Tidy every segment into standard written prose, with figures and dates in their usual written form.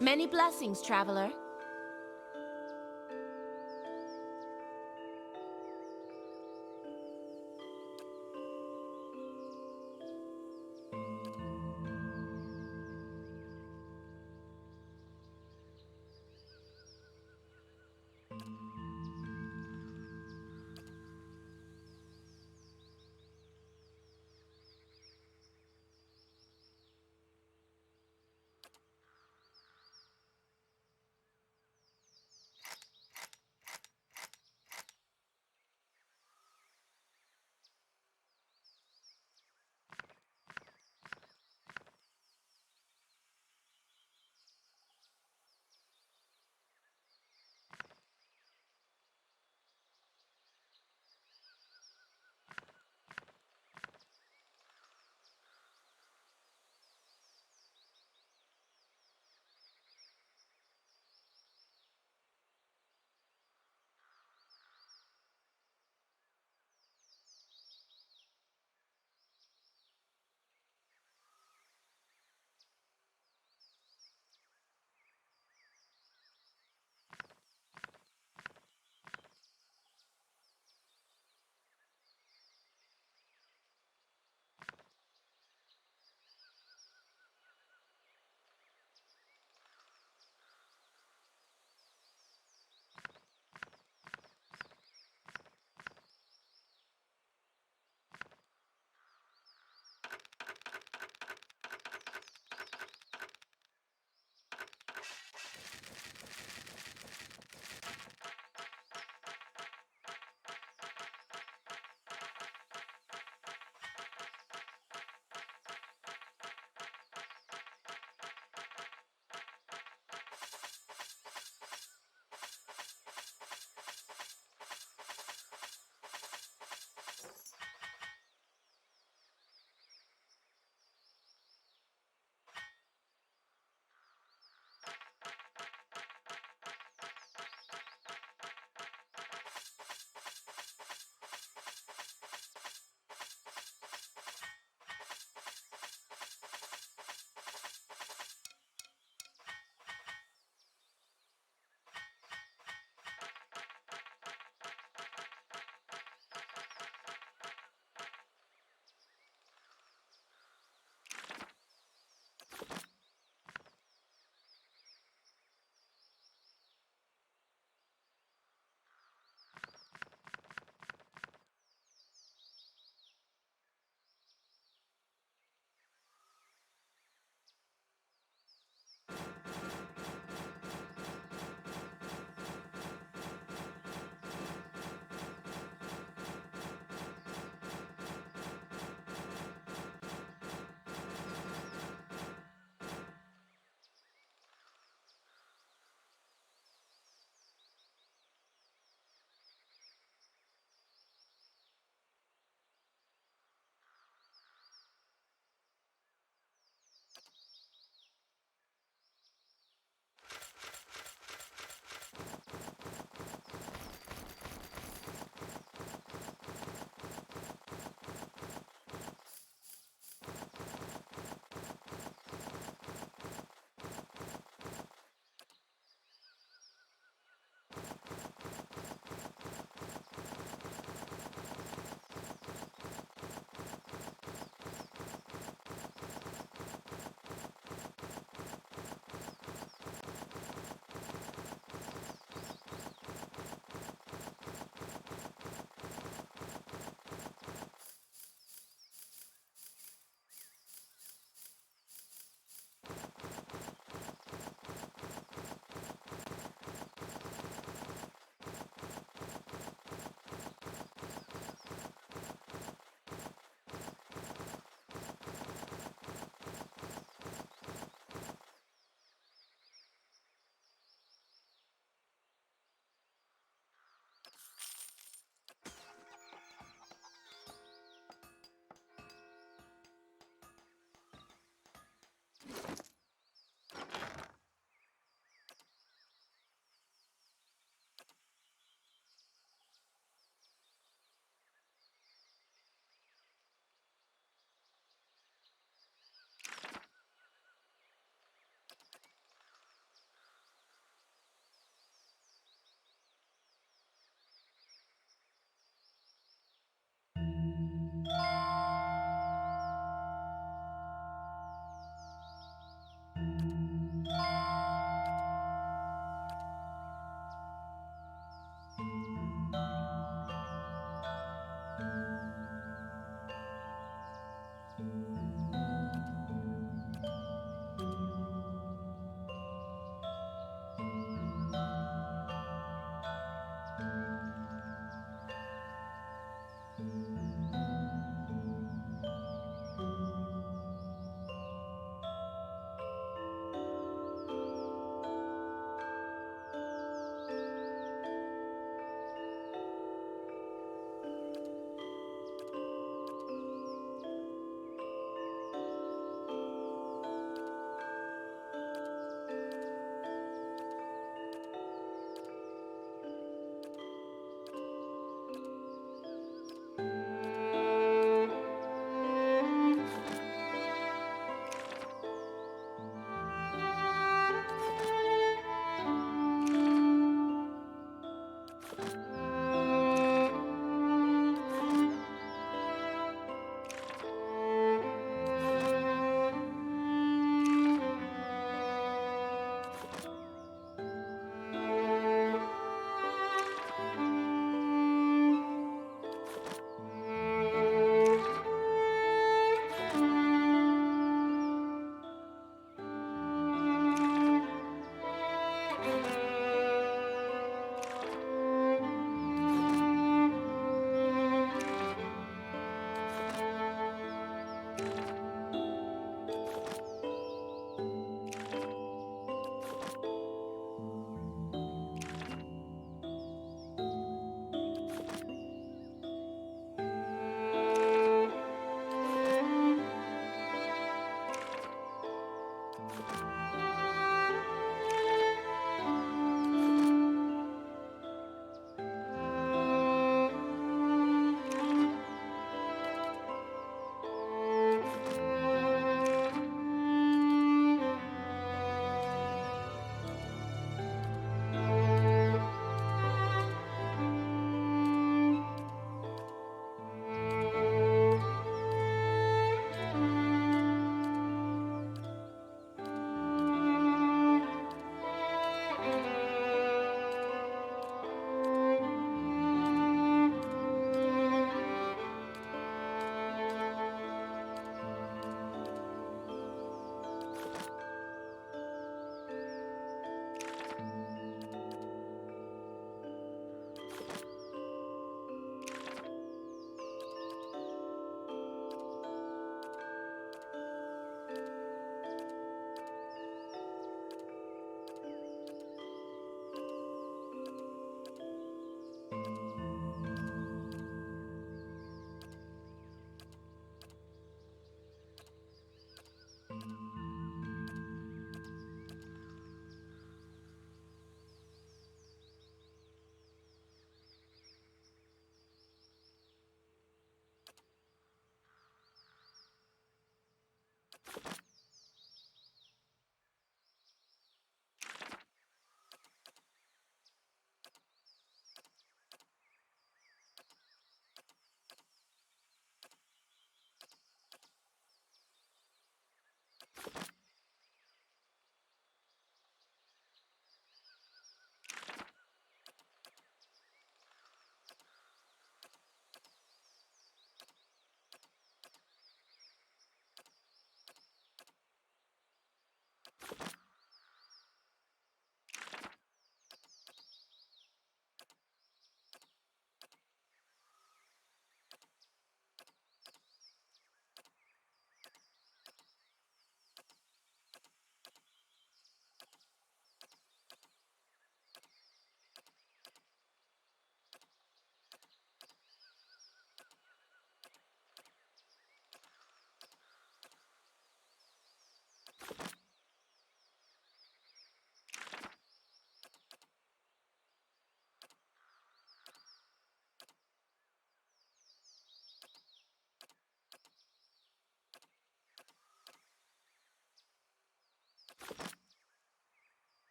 Many blessings, traveler.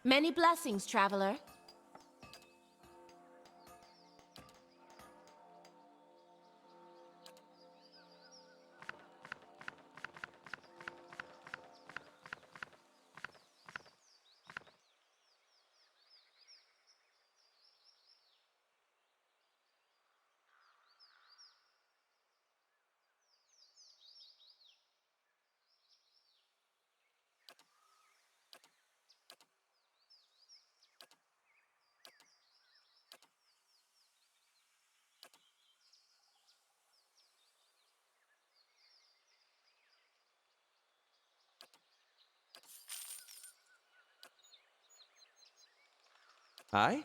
Many blessings, traveler. Hi?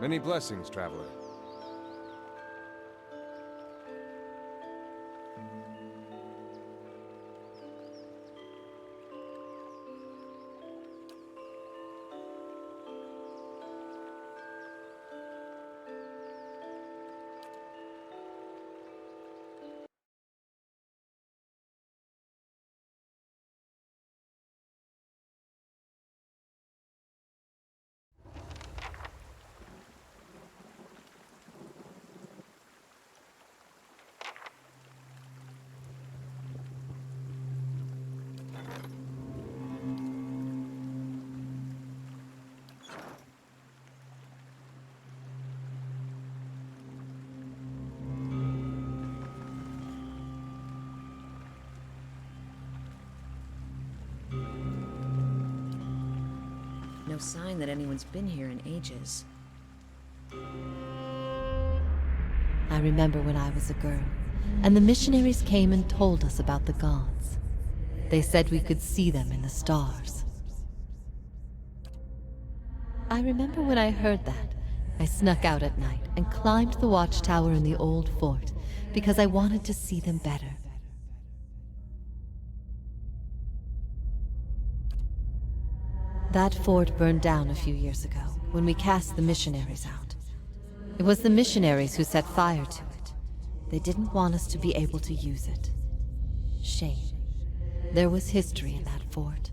Many blessings, traveler. No sign that anyone's been here in ages. I remember when I was a girl, and the missionaries came and told us about the gods. They said we could see them in the stars. I remember when I heard that, I snuck out at night and climbed the watchtower in the old fort because I wanted to see them better. That fort burned down a few years ago when we cast the missionaries out. It was the missionaries who set fire to it. They didn't want us to be able to use it. Shame. There was history in that fort.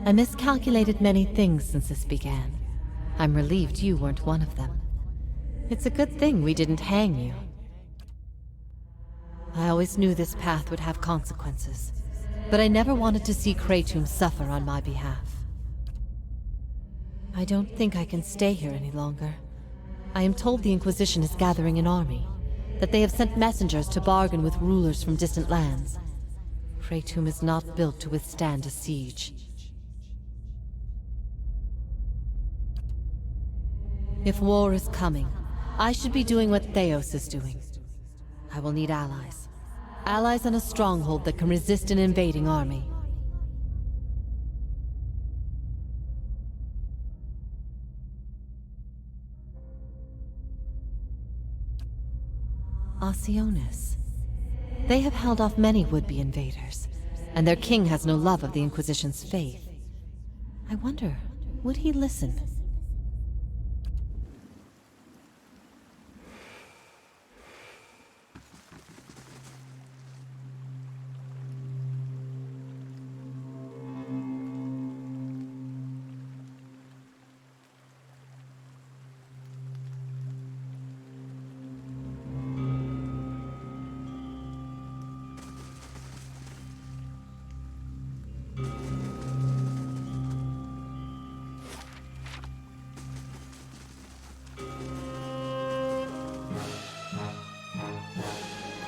I miscalculated many things since this began. I'm relieved you weren't one of them. It's a good thing we didn't hang you. I always knew this path would have consequences, but I never wanted to see Kratom suffer on my behalf. I don't think I can stay here any longer. I am told the Inquisition is gathering an army, that they have sent messengers to bargain with rulers from distant lands. Kratom is not built to withstand a siege. If war is coming, I should be doing what Theos is doing. I will need allies. Allies on a stronghold that can resist an invading army. Osionis. They have held off many would-be invaders, and their king has no love of the Inquisition's faith. I wonder, would he listen?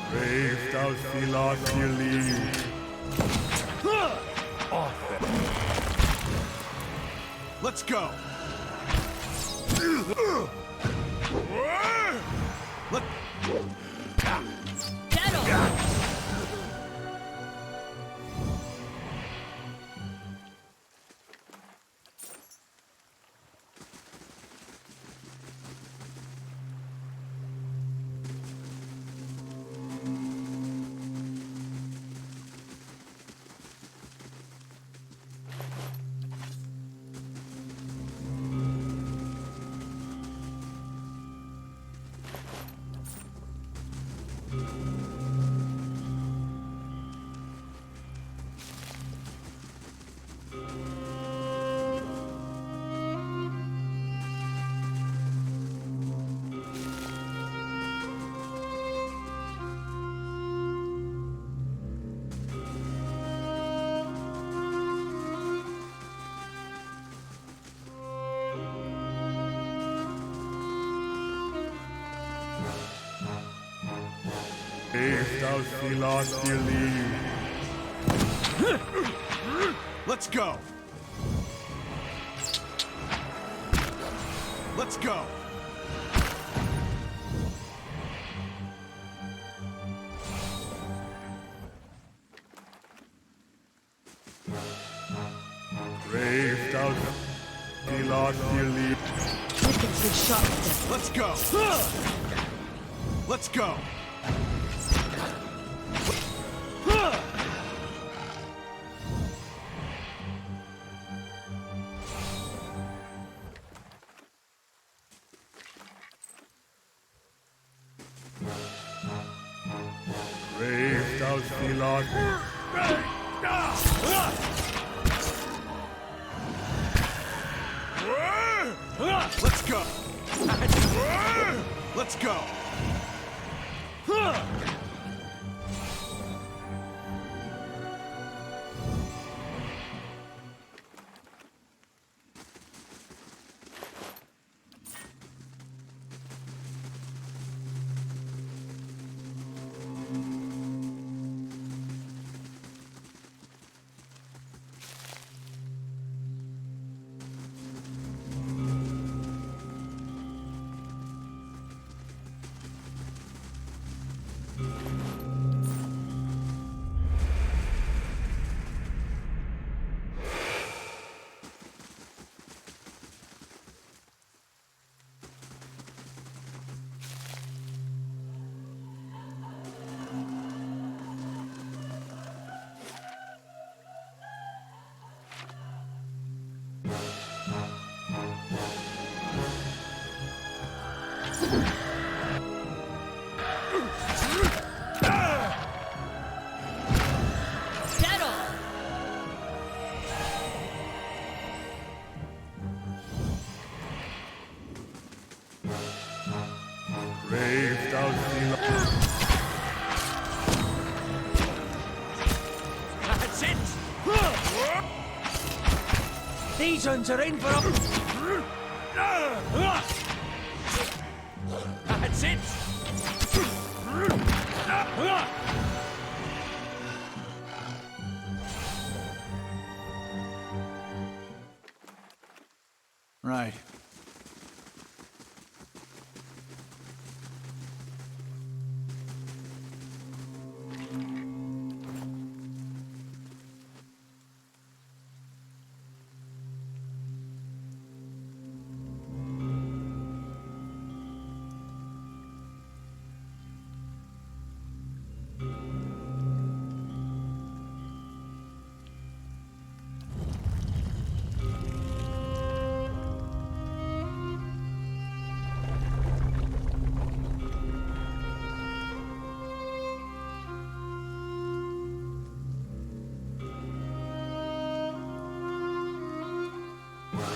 Brave thou Philophili. Let's go! If thou wilt believe. Let's go. Let's go. If thou wilt believe. Wicked good shot, Devil. Let's go. Let's go. If thou wilt. Let's go. Let's go. If thou wilt. That's it! These ones are in for a... That's it! Right.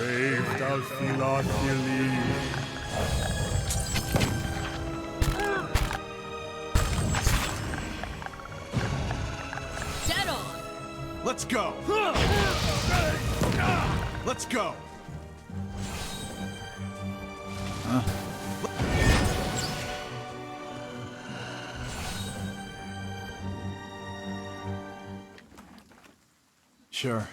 If thou wilt believe. Dead on! Let's go. Let's go. Sure.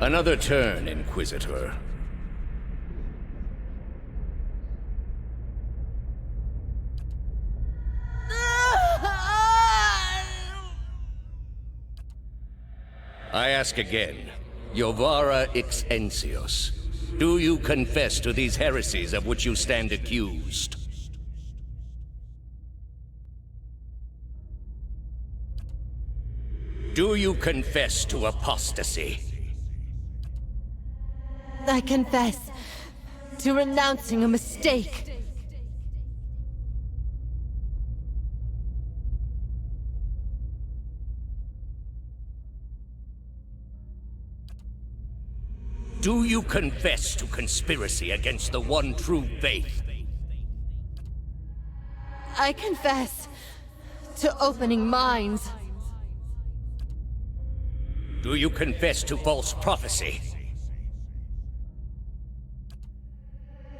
Another turn, Inquisitor. I ask again, Jovara Ixensios, do you confess to these heresies of which you stand accused? Do you confess to apostasy? I confess to renouncing a mistake. Do you confess to conspiracy against the one true faith? I confess to opening minds. Do you confess to false prophecy?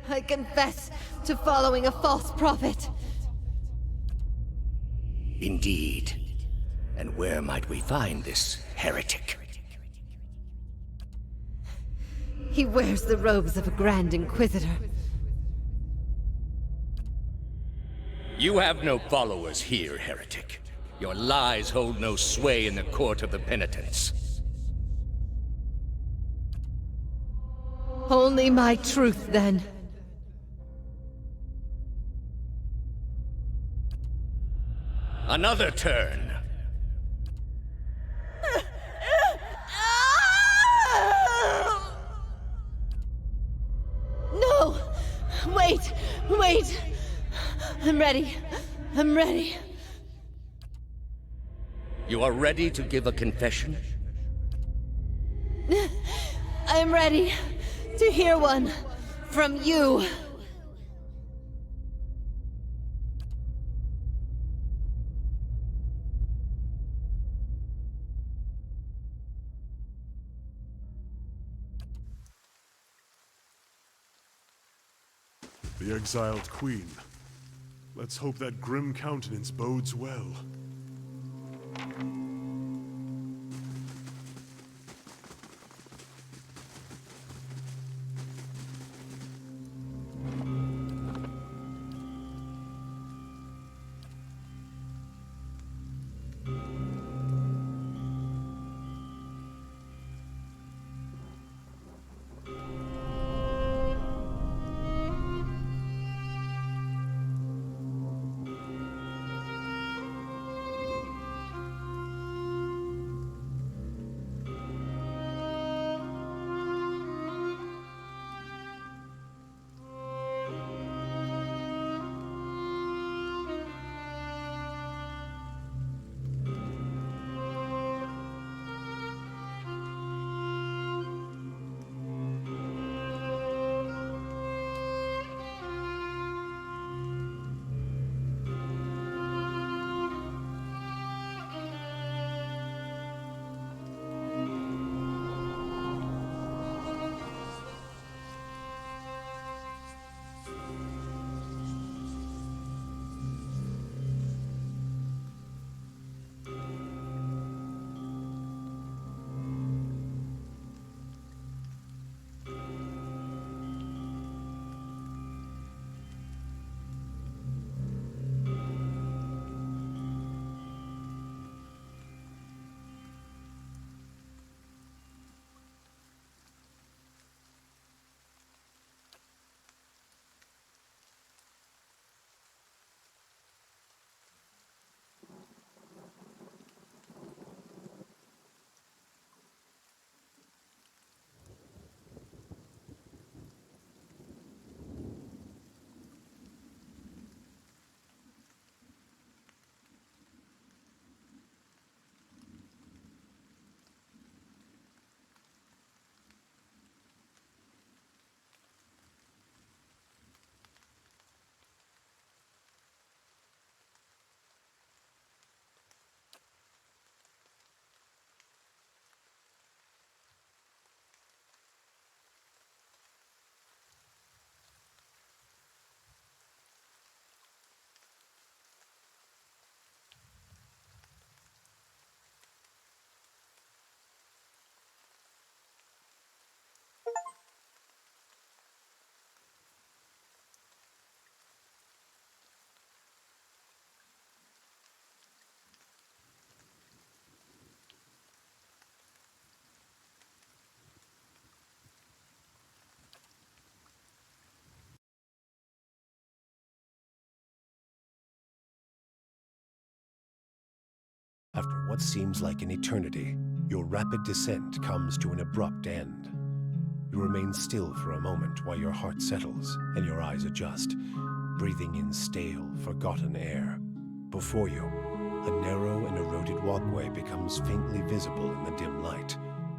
I confess to following a false prophet. Indeed. And where might we find this heretic? He wears the robes of a Grand Inquisitor. You have no followers here, heretic. Your lies hold no sway in the court of the penitents. Only my truth, then. Another turn. No! Wait! Wait! I'm ready. I'm ready. You are ready to give a confession? I am ready to hear one from you. The exiled queen. Let's hope that grim countenance bodes well. what seems like an eternity, your rapid descent comes to an abrupt end. You remain still for a moment while your heart settles and your eyes adjust, breathing in stale, forgotten air. Before you, a narrow and eroded walkway becomes faintly visible in the dim light,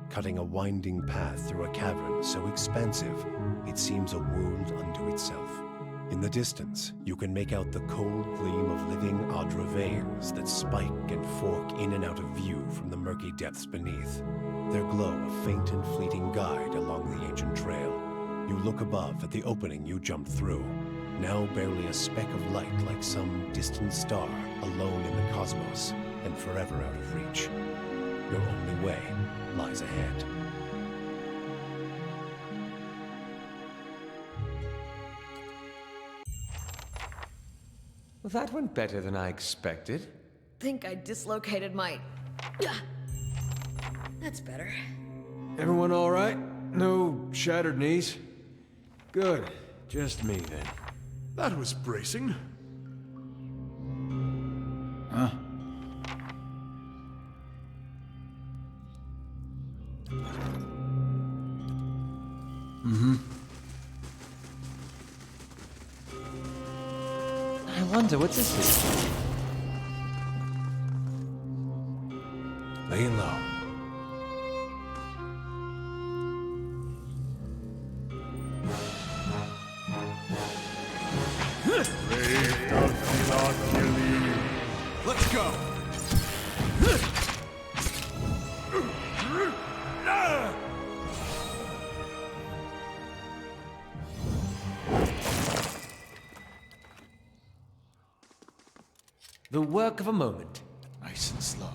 cutting a winding path through a cavern so expansive it seems a world unto itself. In the distance, you can make out the cold gleam of living Adra veins that spike and fork in and out of view from the murky depths beneath. Their glow a faint and fleeting guide along the ancient trail. You look above at the opening you jumped through, now barely a speck of light like some distant star alone in the cosmos and forever out of reach. Your only way lies ahead. Well, that went better than I expected. Think I dislocated my... That's better. Everyone all right? No shattered knees? Good. Just me, then. That was bracing. Huh? I wonder what this is. Laying low. Let's go. The work of a moment. Nice and slow.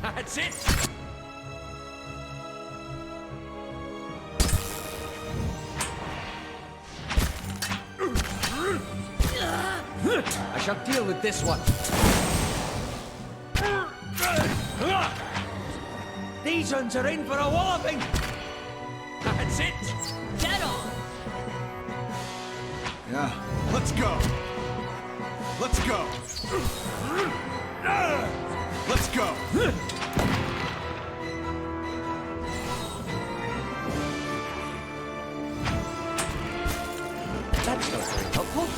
That's it! I shall deal with this one. These ones are in for a walloping! That's it! Dead on! Yeah. Let's go. Let's go. Let's go. That's not very helpful.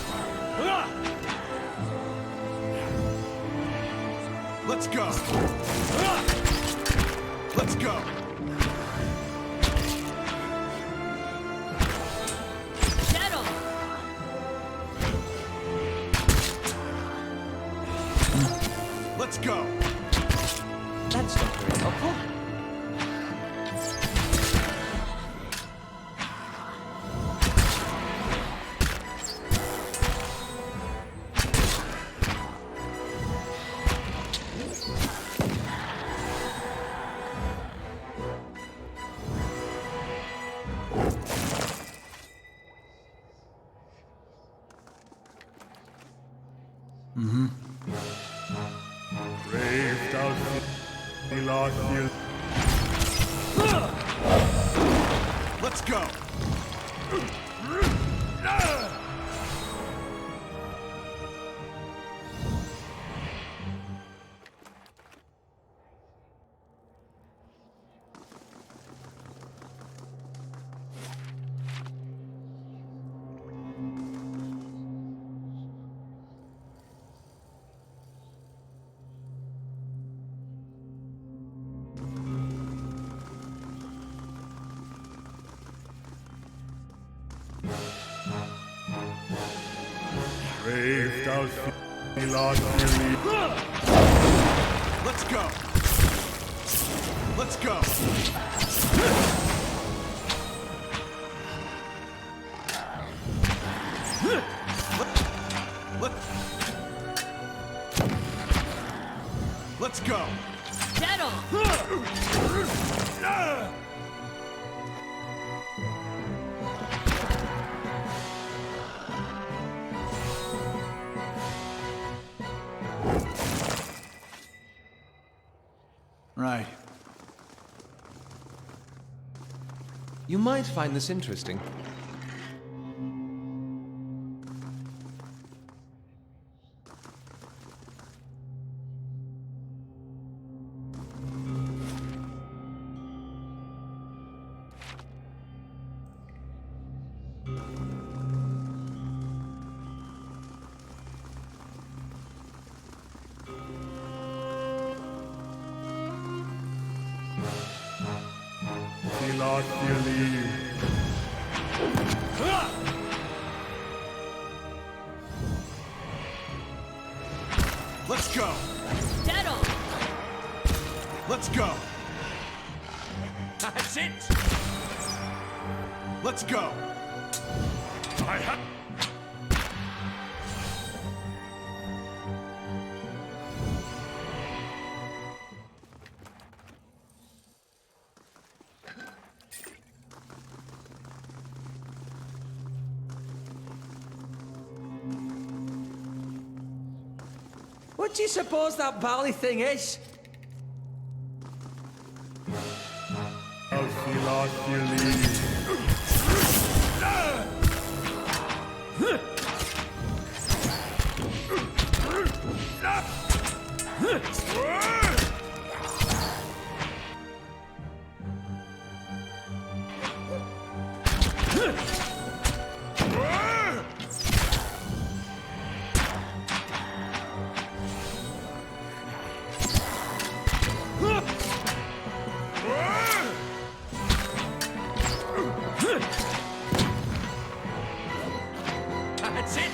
Let's go. Let's go. Dead on! Let's go. That's not very helpful. Braved out the Elagil. Let's go. Braved out the Elagil. Let's go. Let's go. Let's go. Dead on! You might find this interesting. Let's go. Dead on. Let's go. That's it! Let's go. I have. What do you suppose that bally thing is? That's it!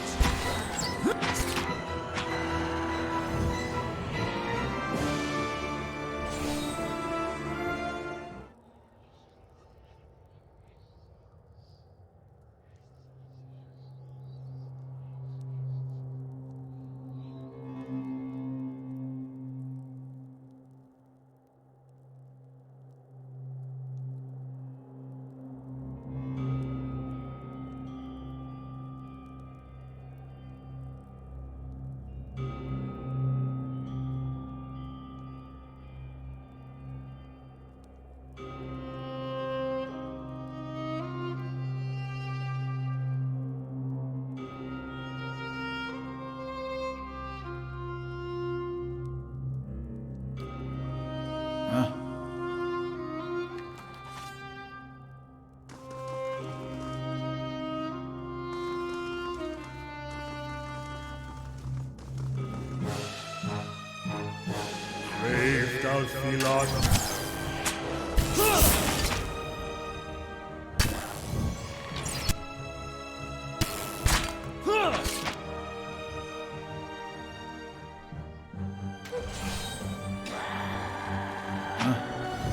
Brave Dalfilad.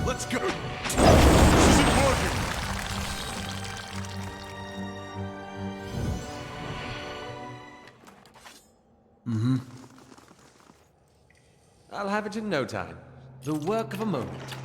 Let's go. This isn't working. I'll have it in no time. The work of a moment.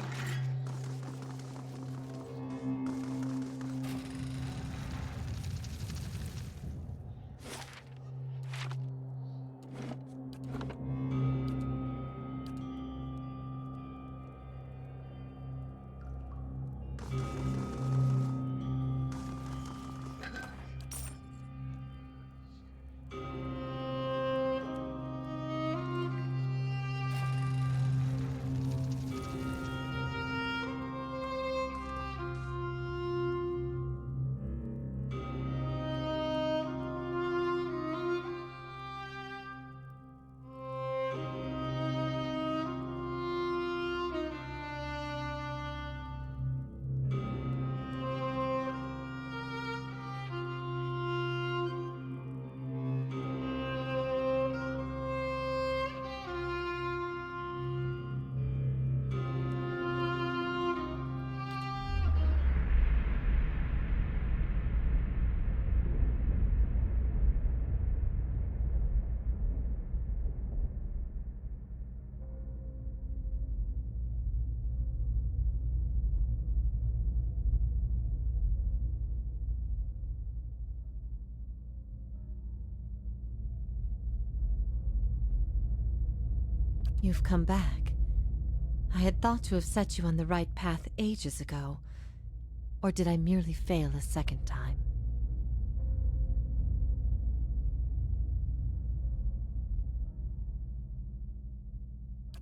You've come back. I had thought to have set you on the right path ages ago. Or did I merely fail a second time?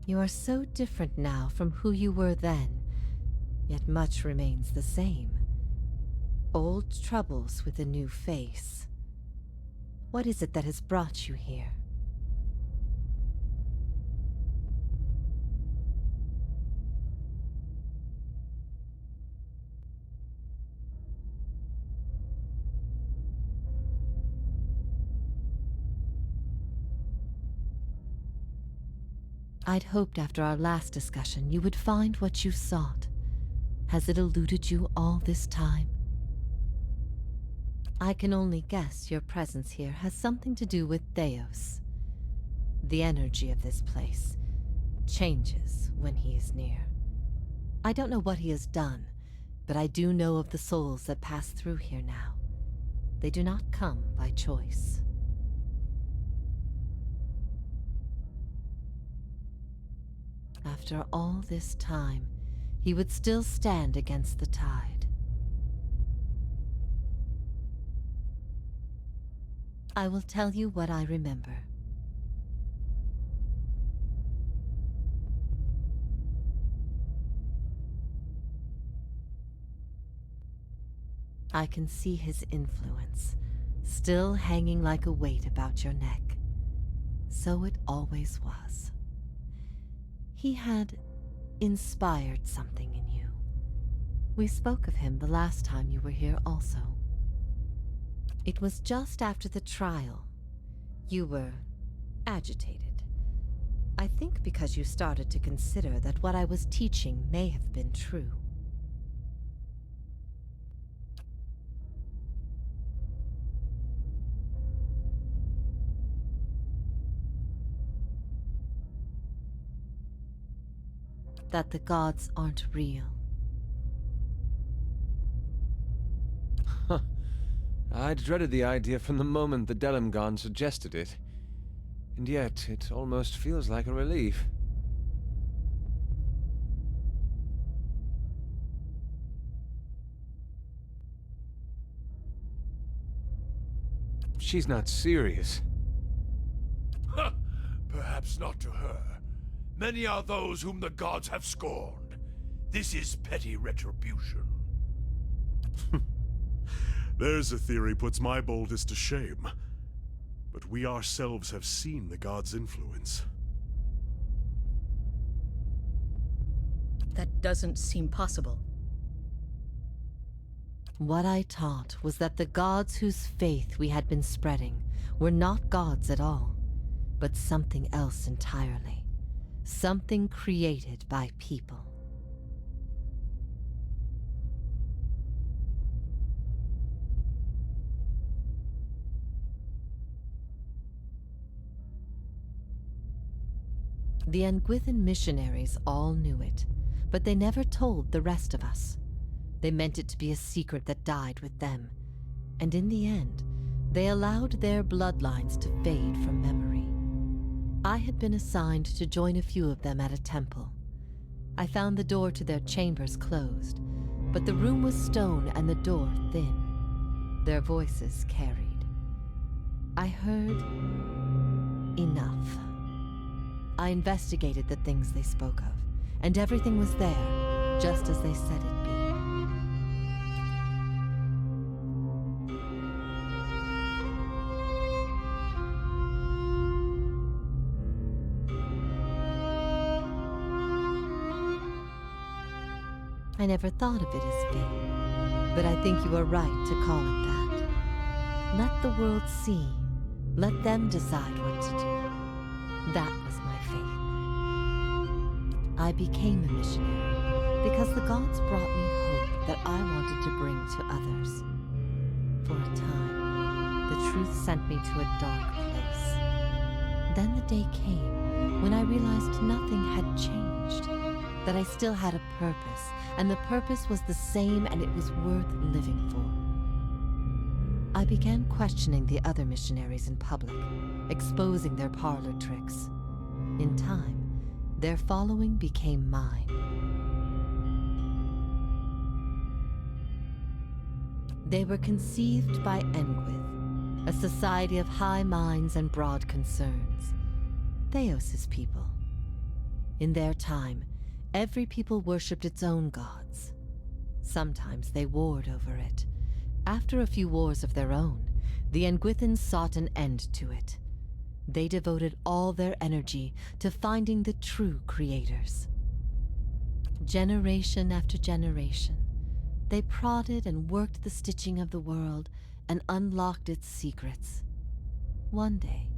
You are so different now from who you were then, yet much remains the same. Old troubles with a new face. What is it that has brought you here? I'd hoped after our last discussion you would find what you sought. Has it eluded you all this time? I can only guess your presence here has something to do with Theos. The energy of this place changes when he is near. I don't know what he has done, but I do know of the souls that pass through here now. They do not come by choice. After all this time, he would still stand against the tide. I will tell you what I remember. I can see his influence, still hanging like a weight about your neck. So it always was. He had inspired something in you. We spoke of him the last time you were here also. It was just after the trial. You were agitated. I think because you started to consider that what I was teaching may have been true. That the gods aren't real. I'd dreaded the idea from the moment the Delimgon suggested it. And yet, it almost feels like a relief. She's not serious. Perhaps not to her. Many are those whom the gods have scorned. This is petty retribution. There's a theory puts my boldest to shame. But we ourselves have seen the gods' influence. That doesn't seem possible. What I taught was that the gods whose faith we had been spreading were not gods at all, but something else entirely. Something created by people. The Anguithan missionaries all knew it, but they never told the rest of us. They meant it to be a secret that died with them, and in the end, they allowed their bloodlines to fade from memory. I had been assigned to join a few of them at a temple. I found the door to their chambers closed, but the room was stone and the door thin. Their voices carried. I heard enough. I investigated the things they spoke of, and everything was there, just as they said it'd be. I never thought of it as fate, but I think you are right to call it that. Let the world see. Let them decide what to do. That was my faith. I became a missionary because the gods brought me hope that I wanted to bring to others. For a time, the truth sent me to a dark place. Then the day came when I realized nothing had changed, that I still had a purpose, and the purpose was the same and it was worth living for. I began questioning the other missionaries in public, exposing their parlor tricks. In time, their following became mine. They were conceived by Engwyth, a society of high minds and broad concerns. Theos' people. In their time, every people worshipped its own gods. Sometimes they warred over it. After a few wars of their own, the Engwythans sought an end to it. They devoted all their energy to finding the true creators. Generation after generation, they prodded and worked the stitching of the world and unlocked its secrets. One day,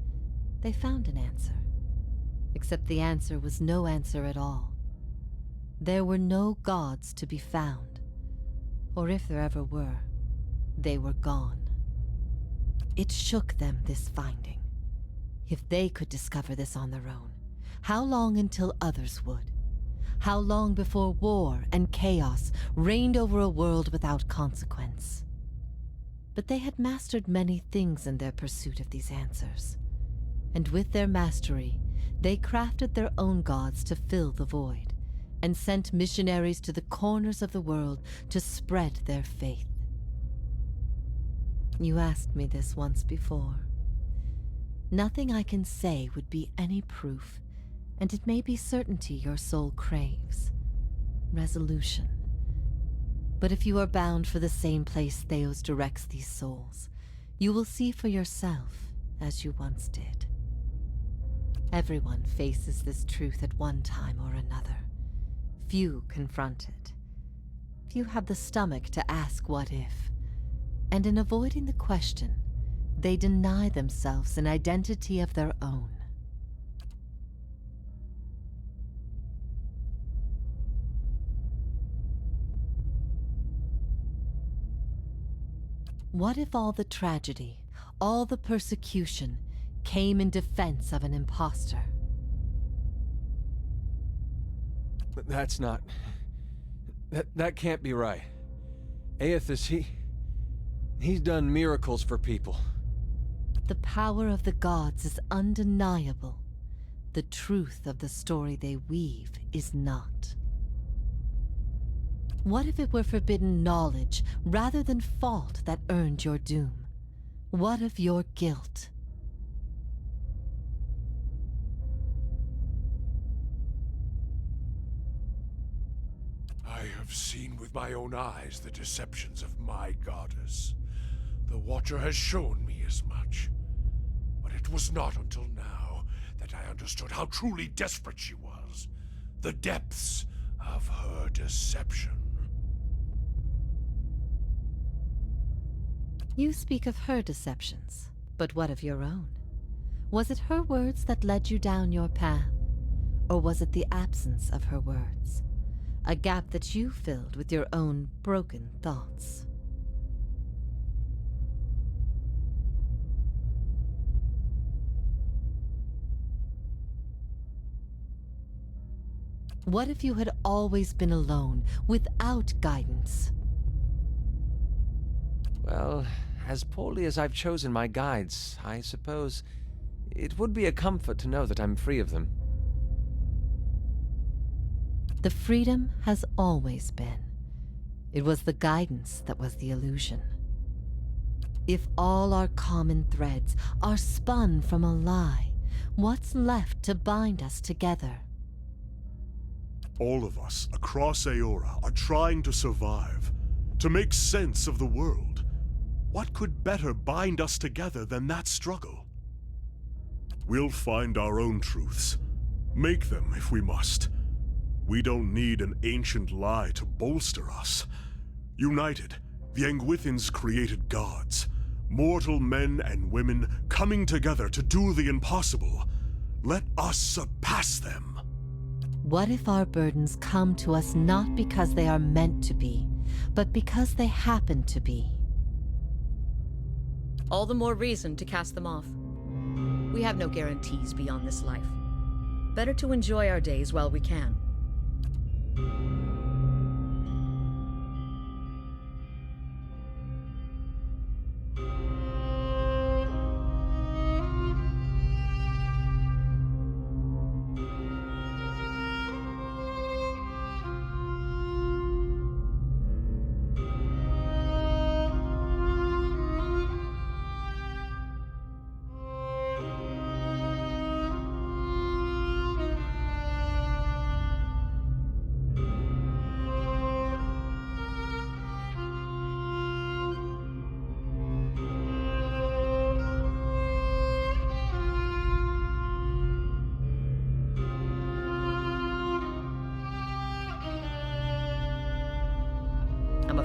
they found an answer. Except the answer was no answer at all. There were no gods to be found. Or if there ever were, they were gone. It shook them, this finding. If they could discover this on their own, how long until others would? How long before war and chaos reigned over a world without consequence? But they had mastered many things in their pursuit of these answers. And with their mastery, they crafted their own gods to fill the void, and sent missionaries to the corners of the world to spread their faith. You asked me this once before. Nothing I can say would be any proof, and it may be certainty your soul craves. Resolution. But if you are bound for the same place Theos directs these souls, you will see for yourself as you once did. Everyone faces this truth at one time or another. Few confront it. Few have the stomach to ask what if. And in avoiding the question, they deny themselves an identity of their own. What if all the tragedy, all the persecution, came in defense of an imposter? That's not... That can't be right. Aethys, he's done miracles for people. The power of the gods is undeniable. The truth of the story they weave is not. What if it were forbidden knowledge rather than fault that earned your doom? What of your guilt? I have seen with my own eyes the deceptions of my goddess. The Watcher has shown me as much. But it was not until now that I understood how truly desperate she was. The depths of her deception. You speak of her deceptions, but what of your own? Was it her words that led you down your path? Or was it the absence of her words? A gap that you filled with your own broken thoughts? What if you had always been alone, without guidance? Well, as poorly as I've chosen my guides, I suppose it would be a comfort to know that I'm free of them. The freedom has always been. It was the guidance that was the illusion. If all our common threads are spun from a lie, what's left to bind us together? All of us across Eora are trying to survive, to make sense of the world. What could better bind us together than that struggle? We'll find our own truths. Make them if we must. We don't need an ancient lie to bolster us. United, the Engwythans created gods. Mortal men and women coming together to do the impossible. Let us surpass them. What if our burdens come to us not because they are meant to be, but because they happen to be? All the more reason to cast them off. We have no guarantees beyond this life. Better to enjoy our days while we can.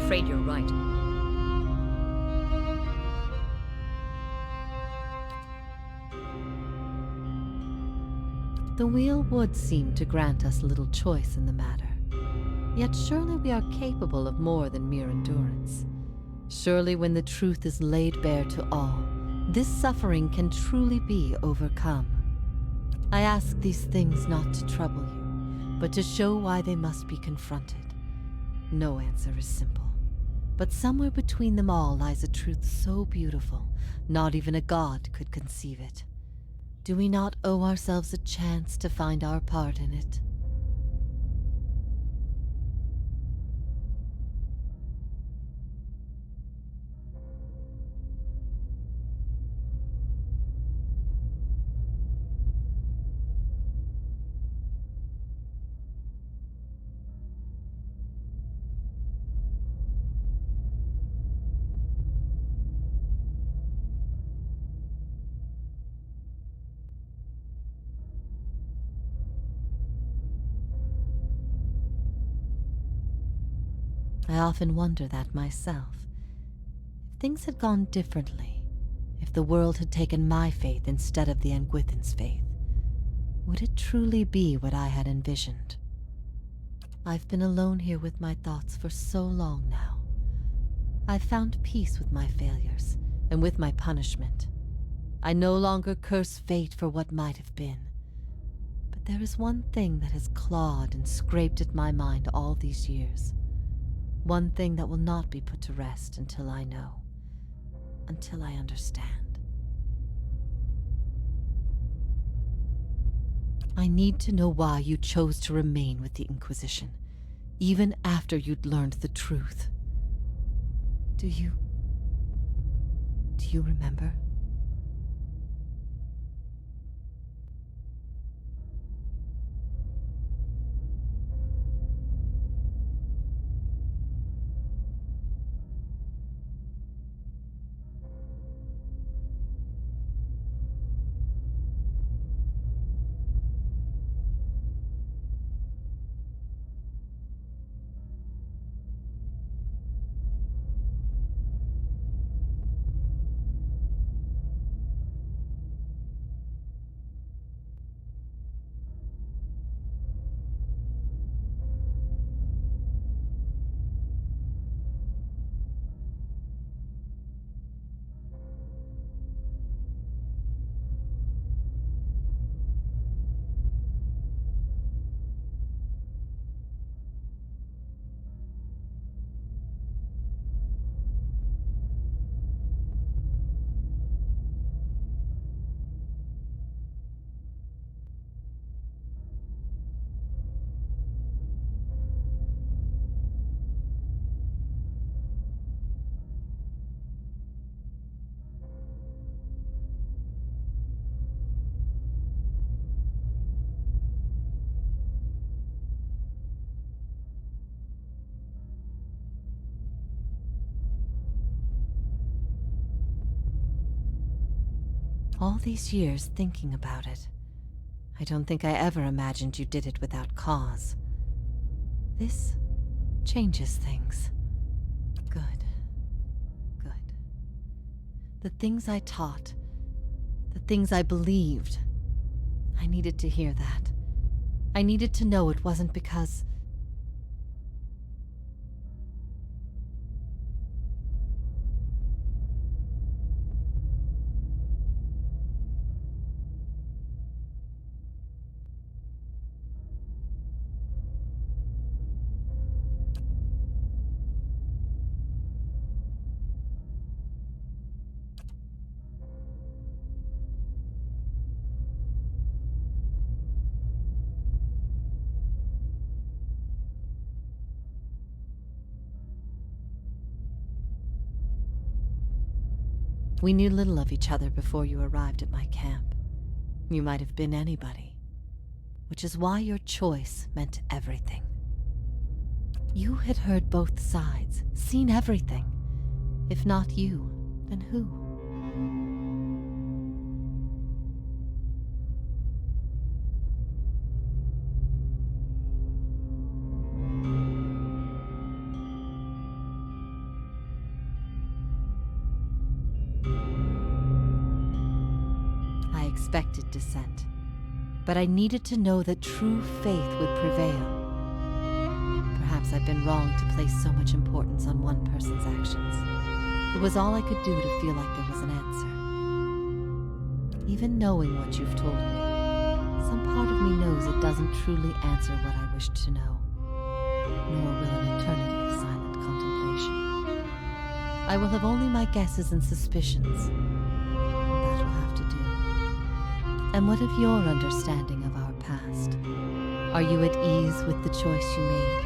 afraid you're right. The wheel would seem to grant us little choice in the matter. Yet surely we are capable of more than mere endurance. Surely when the truth is laid bare to all, this suffering can truly be overcome. I ask these things not to trouble you, but to show why they must be confronted. No answer is simple, but somewhere between them all lies a truth so beautiful, not even a god could conceive it. Do we not owe ourselves a chance to find our part in it? I often wonder that myself. If things had gone differently, if the world had taken my faith instead of the Anguithin's faith, would it truly be what I had envisioned? I've been alone here with my thoughts for so long now. I've found peace with my failures and with my punishment. I no longer curse fate for what might have been. But there is one thing that has clawed and scraped at my mind all these years. One thing that will not be put to rest until I know, until I understand. I need to know why you chose to remain with the Inquisition, even after you'd learned the truth. Do you remember? All these years thinking about it, I don't think I ever imagined you did it without cause. This changes things. Good. Good. The things I taught, the things I believed, I needed to hear that. I needed to know it wasn't because... We knew little of each other before you arrived at my camp. You might have been anybody, which is why your choice meant everything. You had heard both sides, seen everything. If not you, then who? expected dissent. But I needed to know that true faith would prevail. Perhaps I've been wrong to place so much importance on one person's actions. It was all I could do to feel like there was an answer. Even knowing what you've told me, some part of me knows it doesn't truly answer what I wished to know, nor will an eternity of silent contemplation. I will have only my guesses and suspicions, and that will have to do. And what of your understanding of our past? Are you at ease with the choice you made?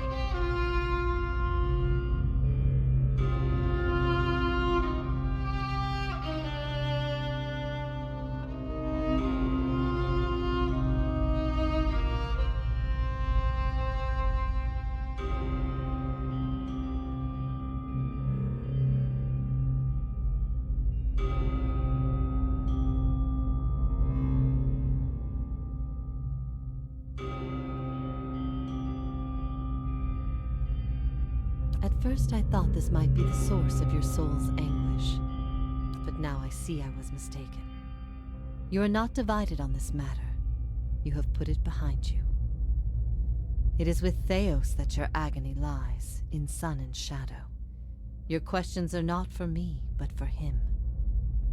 At first I thought this might be the source of your soul's anguish, but now I see I was mistaken. You are not divided on this matter. You have put it behind you. It is with Theos that your agony lies, in sun and shadow. Your questions are not for me, but for him.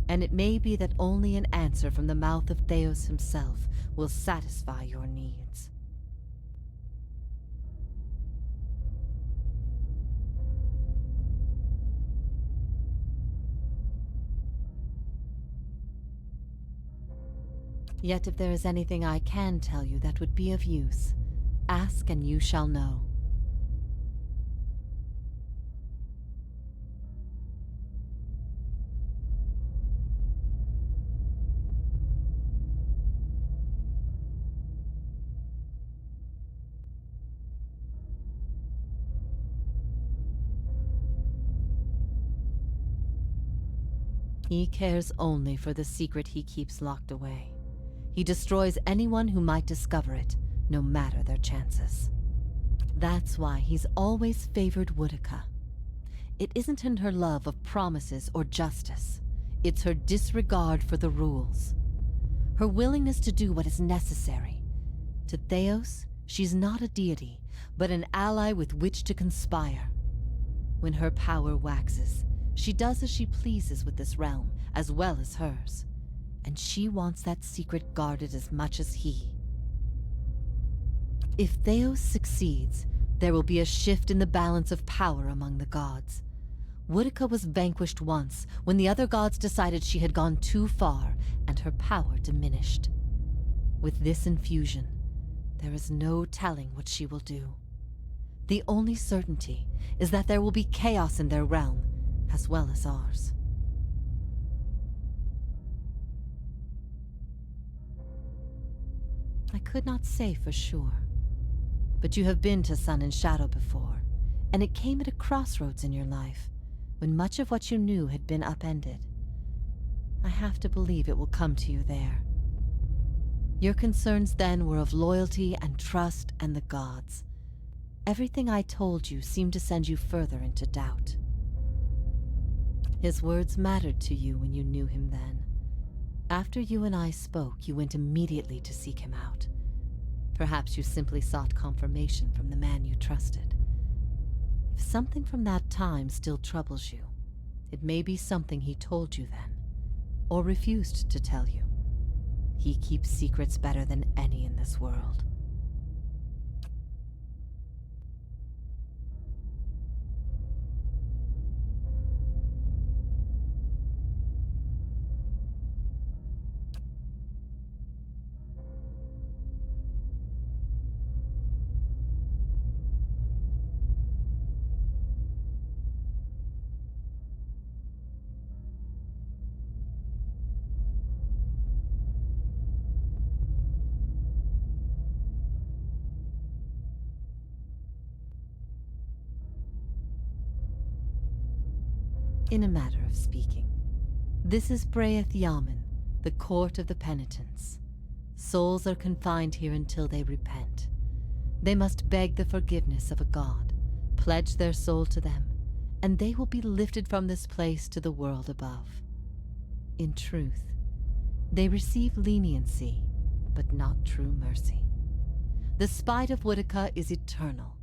And it may be that only an answer from the mouth of Theos himself will satisfy your needs. Yet if there is anything I can tell you that would be of use, ask and you shall know. He cares only for the secret he keeps locked away. He destroys anyone who might discover it, no matter their chances. That's why he's always favored Woedica. It isn't in her love of promises or justice. It's her disregard for the rules. Her willingness to do what is necessary. To Theos, she's not a deity, but an ally with which to conspire. When her power waxes, she does as she pleases with this realm, as well as hers. And she wants that secret guarded as much as he. If Theos succeeds, there will be a shift in the balance of power among the gods. Woedica was vanquished once, when the other gods decided she had gone too far, and her power diminished. With this infusion, there is no telling what she will do. The only certainty is that there will be chaos in their realm, as well as ours. I could not say for sure, but you have been to Sun and Shadow before, and it came at a crossroads in your life, when much of what you knew had been upended. I have to believe it will come to you there. Your concerns then were of loyalty and trust and the gods. Everything I told you seemed to send you further into doubt. His words mattered to you when you knew him then. After you and I spoke, you went immediately to seek him out. Perhaps you simply sought confirmation from the man you trusted. If something from that time still troubles you, it may be something he told you then, or refused to tell you. He keeps secrets better than any in this world. In a matter of speaking, this is Breath Yamen, the court of the penitents. Souls are confined here until they repent. They must beg the forgiveness of a god, pledge their soul to them, and they will be lifted from this place to the world above. In truth, They receive leniency, but not true mercy. The spite of Woodica is eternal.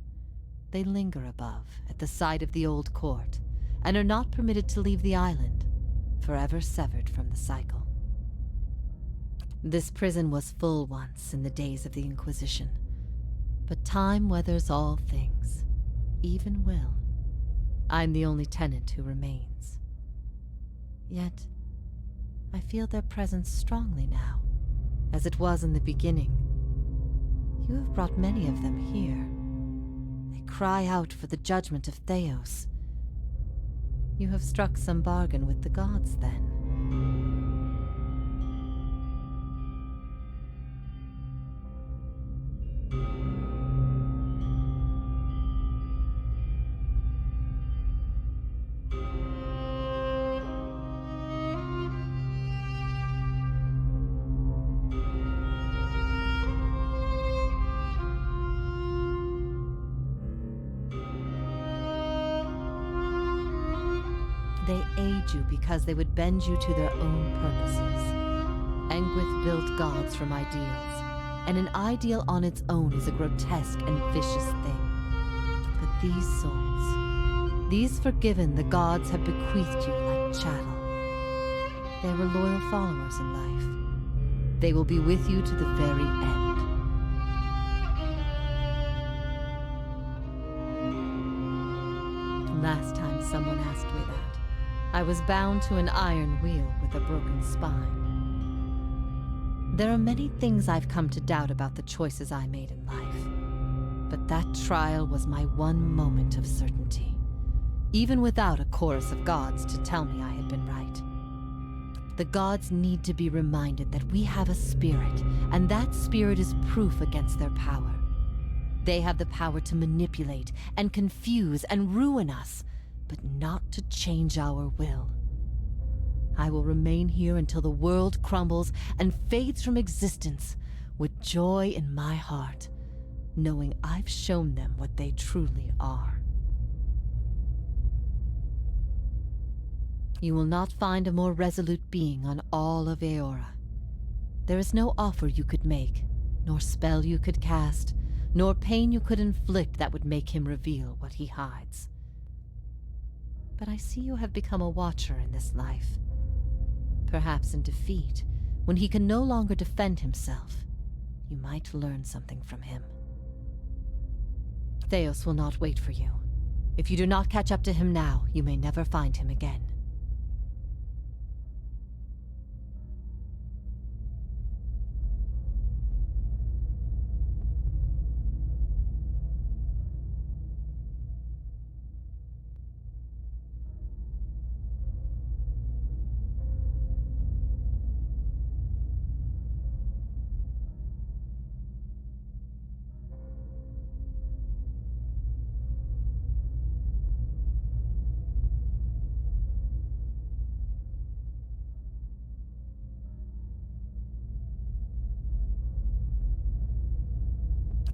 They linger above, at the side of the old court, and are not permitted to leave the island, forever severed from the cycle. This prison was full once in the days of the Inquisition, but time weathers all things, even will. I'm the only tenant who remains. Yet, I feel their presence strongly now, as it was in the beginning. You have brought many of them here. They cry out for the judgment of Theos. You have struck some bargain with the gods, then. They aid you because they would bend you to their own purposes. Engwith built gods from ideals, and an ideal on its own is a grotesque and vicious thing. But these souls, these forgiven the gods have bequeathed you like chattel. They were loyal followers in life. They will be with you to the very end. Last time someone asked me that, I was bound to an iron wheel with a broken spine. There are many things I've come to doubt about the choices I made in life, but that trial was my one moment of certainty, even without a chorus of gods to tell me I had been right. The gods need to be reminded that we have a spirit, and that spirit is proof against their power. They have the power to manipulate and confuse and ruin us, but not to change our will. I will remain here until the world crumbles and fades from existence, with joy in my heart, knowing I've shown them what they truly are. You will not find a more resolute being on all of Eora. There is no offer you could make, nor spell you could cast, nor pain you could inflict that would make him reveal what he hides. But I see you have become a watcher in this life. Perhaps in defeat, when he can no longer defend himself, you might learn something from him. Theos will not wait for you. If you do not catch up to him now, you may never find him again.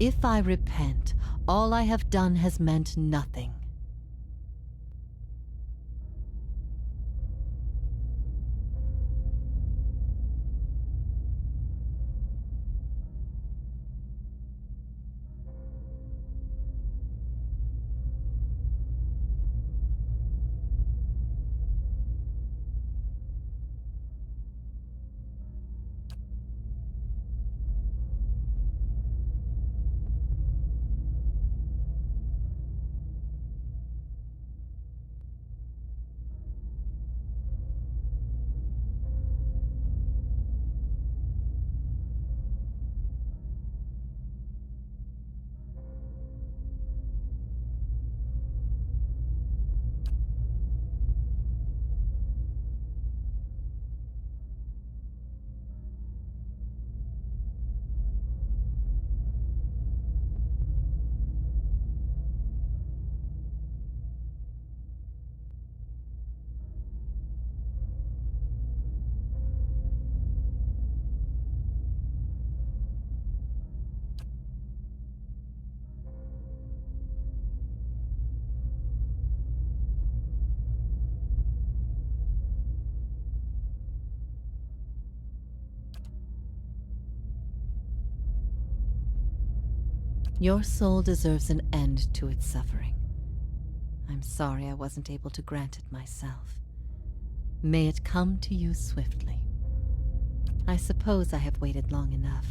If I repent, all I have done has meant nothing. Your soul deserves an end to its suffering. I'm sorry I wasn't able to grant it myself. May it come to you swiftly. I suppose I have waited long enough,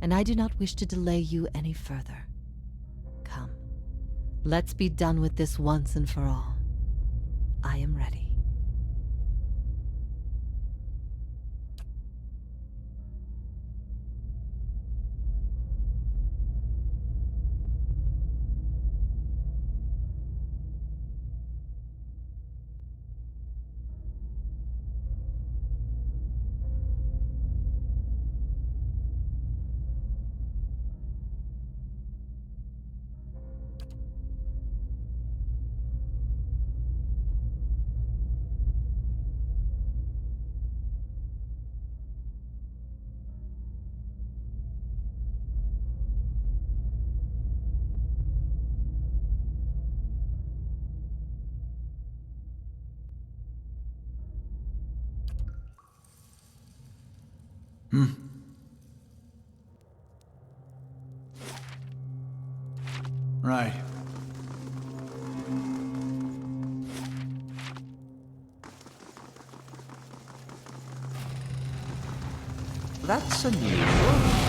and I do not wish to delay you any further. Come, let's be done with this once and for all. I am ready. Right. That's unusual.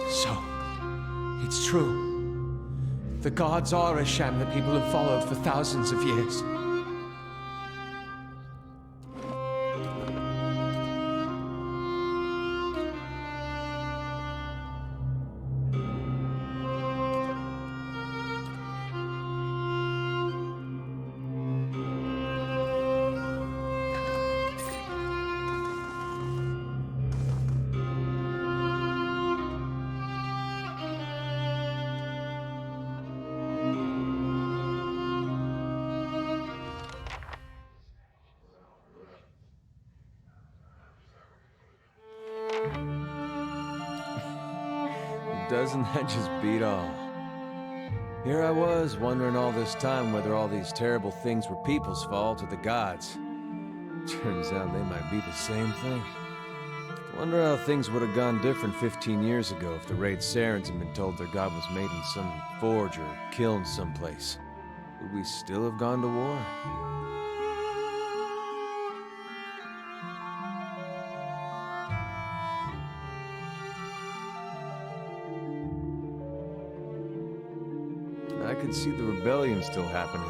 So, it's true. The gods are a sham that people have followed for thousands of years. Doesn't that just beat all? Here I was, wondering all this time whether all these terrible things were people's fault or the gods. Turns out they might be the same thing. Wonder how things would have gone different 15 years ago if the Raid Sarens had been told their god was made in some forge or kiln someplace. Would we still have gone to war? I could see the rebellion still happening,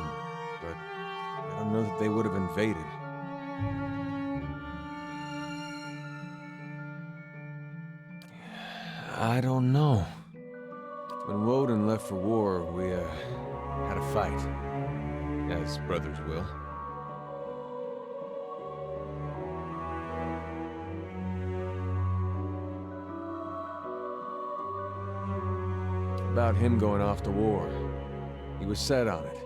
but I don't know that they would have invaded. I don't know. When Woden left for war, we, had a fight. As brothers will. About him going off to war. He was set on it.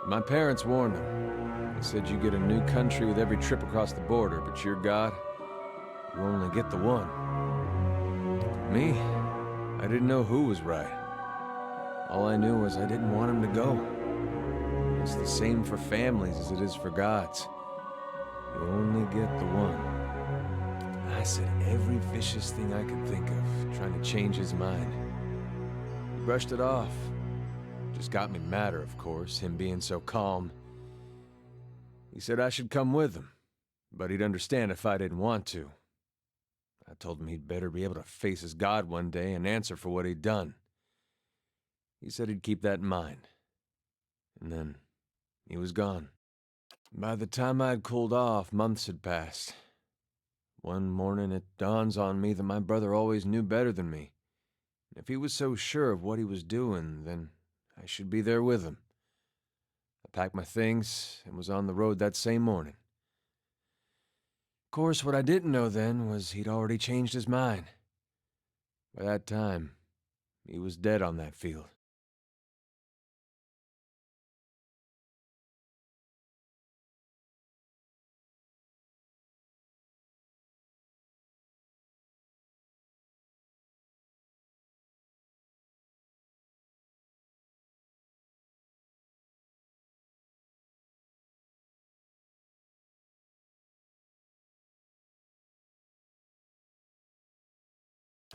My parents warned him. They said you get a new country with every trip across the border, but your God, you only get the one. Me? I didn't know who was right. All I knew was I didn't want him to go. It's the same for families as it is for gods. You only get the one. I said every vicious thing I could think of, trying to change his mind. He brushed it off. Just got me madder, of course, him being so calm. He said I should come with him, but he'd understand if I didn't want to. I told him he'd better be able to face his God one day and answer for what he'd done. He said he'd keep that in mind. And then, he was gone. By the time I'd cooled off, months had passed. One morning it dawns on me that my brother always knew better than me. If he was so sure of what he was doing, then I should be there with him. I packed my things and was on the road that same morning. Of course, what I didn't know then was he'd already changed his mind. By that time, he was dead on that field.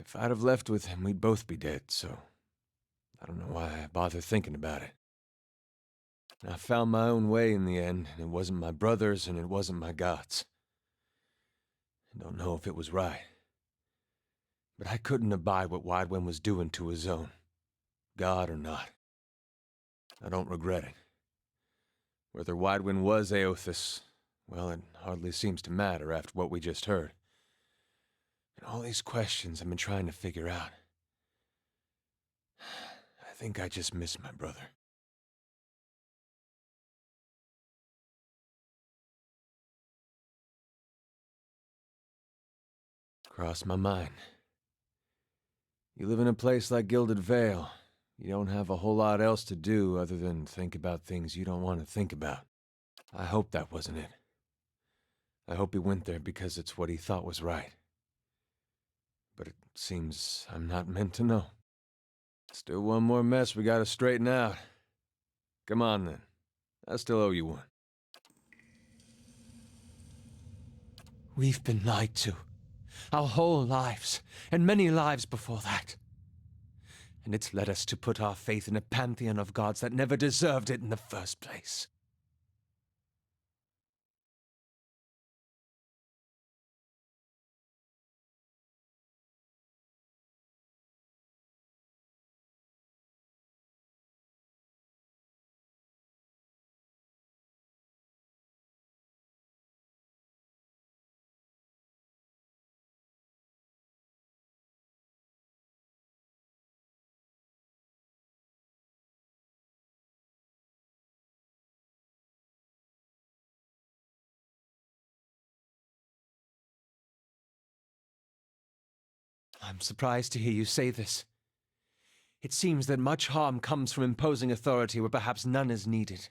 If I'd have left with him, we'd both be dead, so I don't know why I bother thinking about it. I found my own way in the end, and it wasn't my brother's and it wasn't my God's. I don't know if it was right. But I couldn't abide what Wydwin was doing to his own, God or not. I don't regret it. Whether Wydwin was Eothas, well, it hardly seems to matter after what we just heard. And all these questions I've been trying to figure out. I think I just miss my brother. Crossed my mind. You live in a place like Gilded Vale. You don't have a whole lot else to do other than think about things you don't want to think about. I hope that wasn't it. I hope he went there because it's what he thought was right. But it seems I'm not meant to know. Still one more mess we gotta straighten out. Come on then. I still owe you one. We've been lied to. Our whole lives, and many lives before that. And it's led us to put our faith in a pantheon of gods that never deserved it in the first place. I'm surprised to hear you say this. It seems that much harm comes from imposing authority where perhaps none is needed.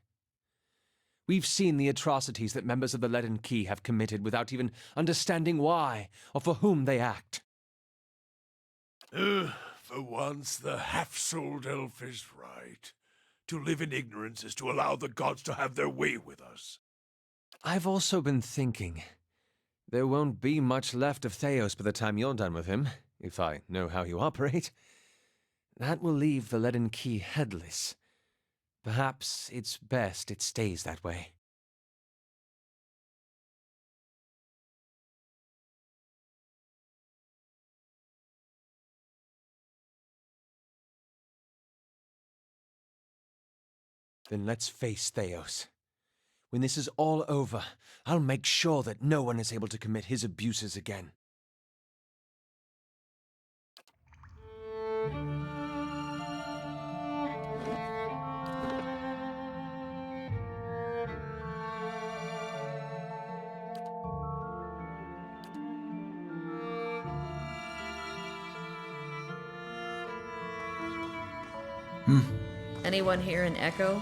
We've seen the atrocities that members of the Leaden Key have committed without even understanding why or for whom they act. For once, the half-souled elf is right. To live in ignorance is to allow the gods to have their way with us. I've also been thinking. There won't be much left of Theos by the time you're done with him, if I know how you operate. That will leave the Leaden Key headless. Perhaps it's best it stays that way. Then let's face Theos. When this is all over, I'll make sure that no one is able to commit his abuses again. Anyone here in Echo?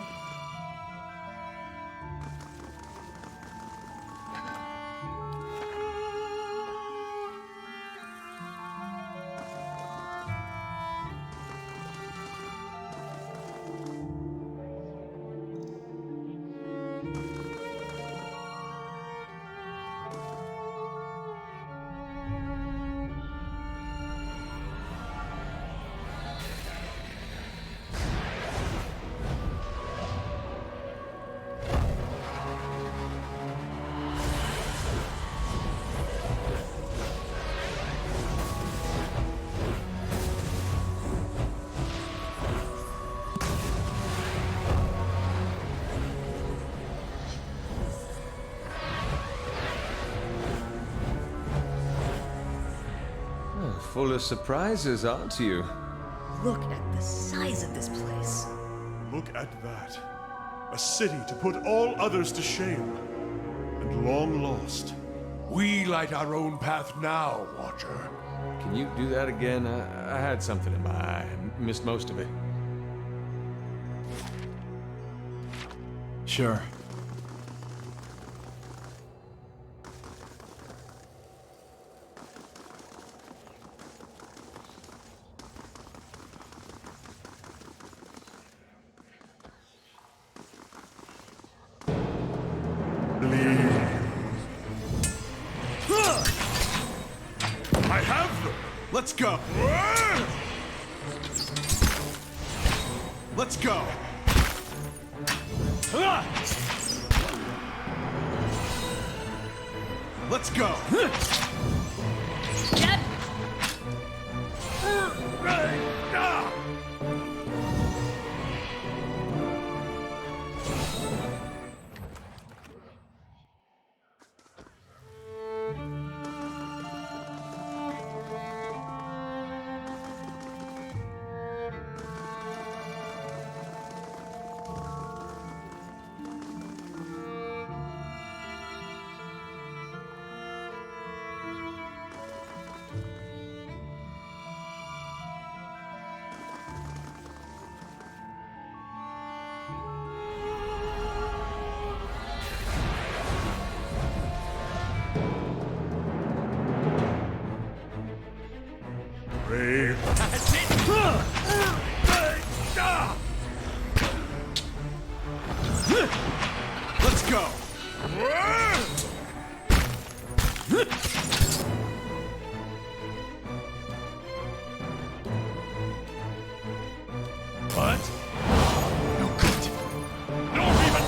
Full of surprises, aren't you? Look at the size of this place. Look at that. A city to put all others to shame. And long lost. We light our own path now, Watcher. Can you do that again? I had something in my eye. I missed most of it. Sure. Let's go! Let's go! Let's go! Get. Let's go! What? No good. Not even.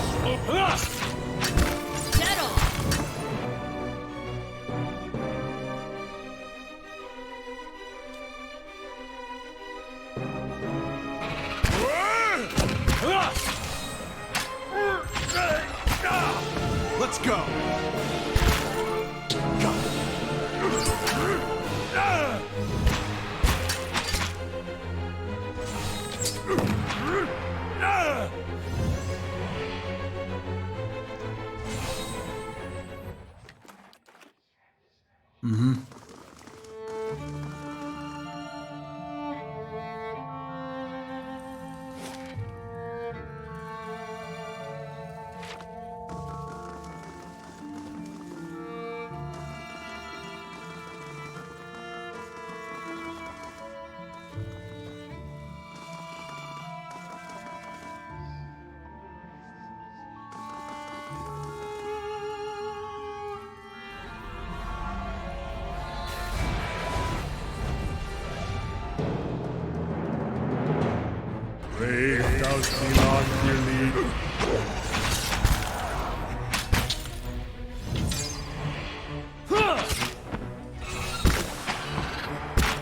Settle. Let's go!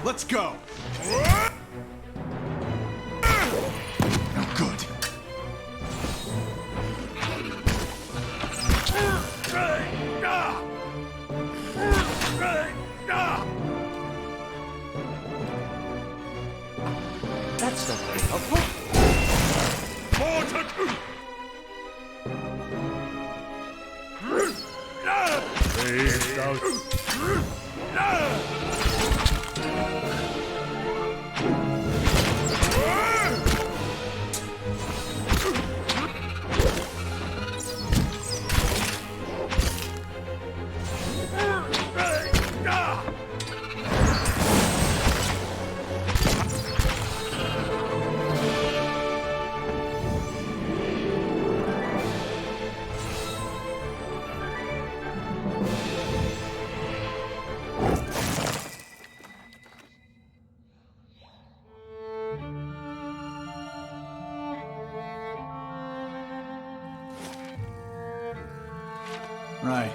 Let's go! No good. That's not very helpful. Right.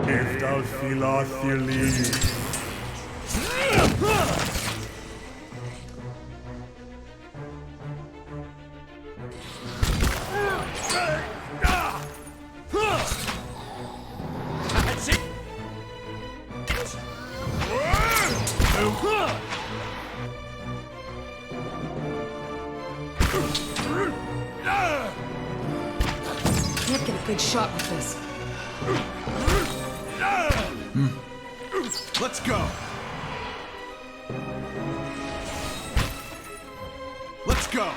If thou feelest your leave. Can't get a good shot with this. Let's go! Let's go!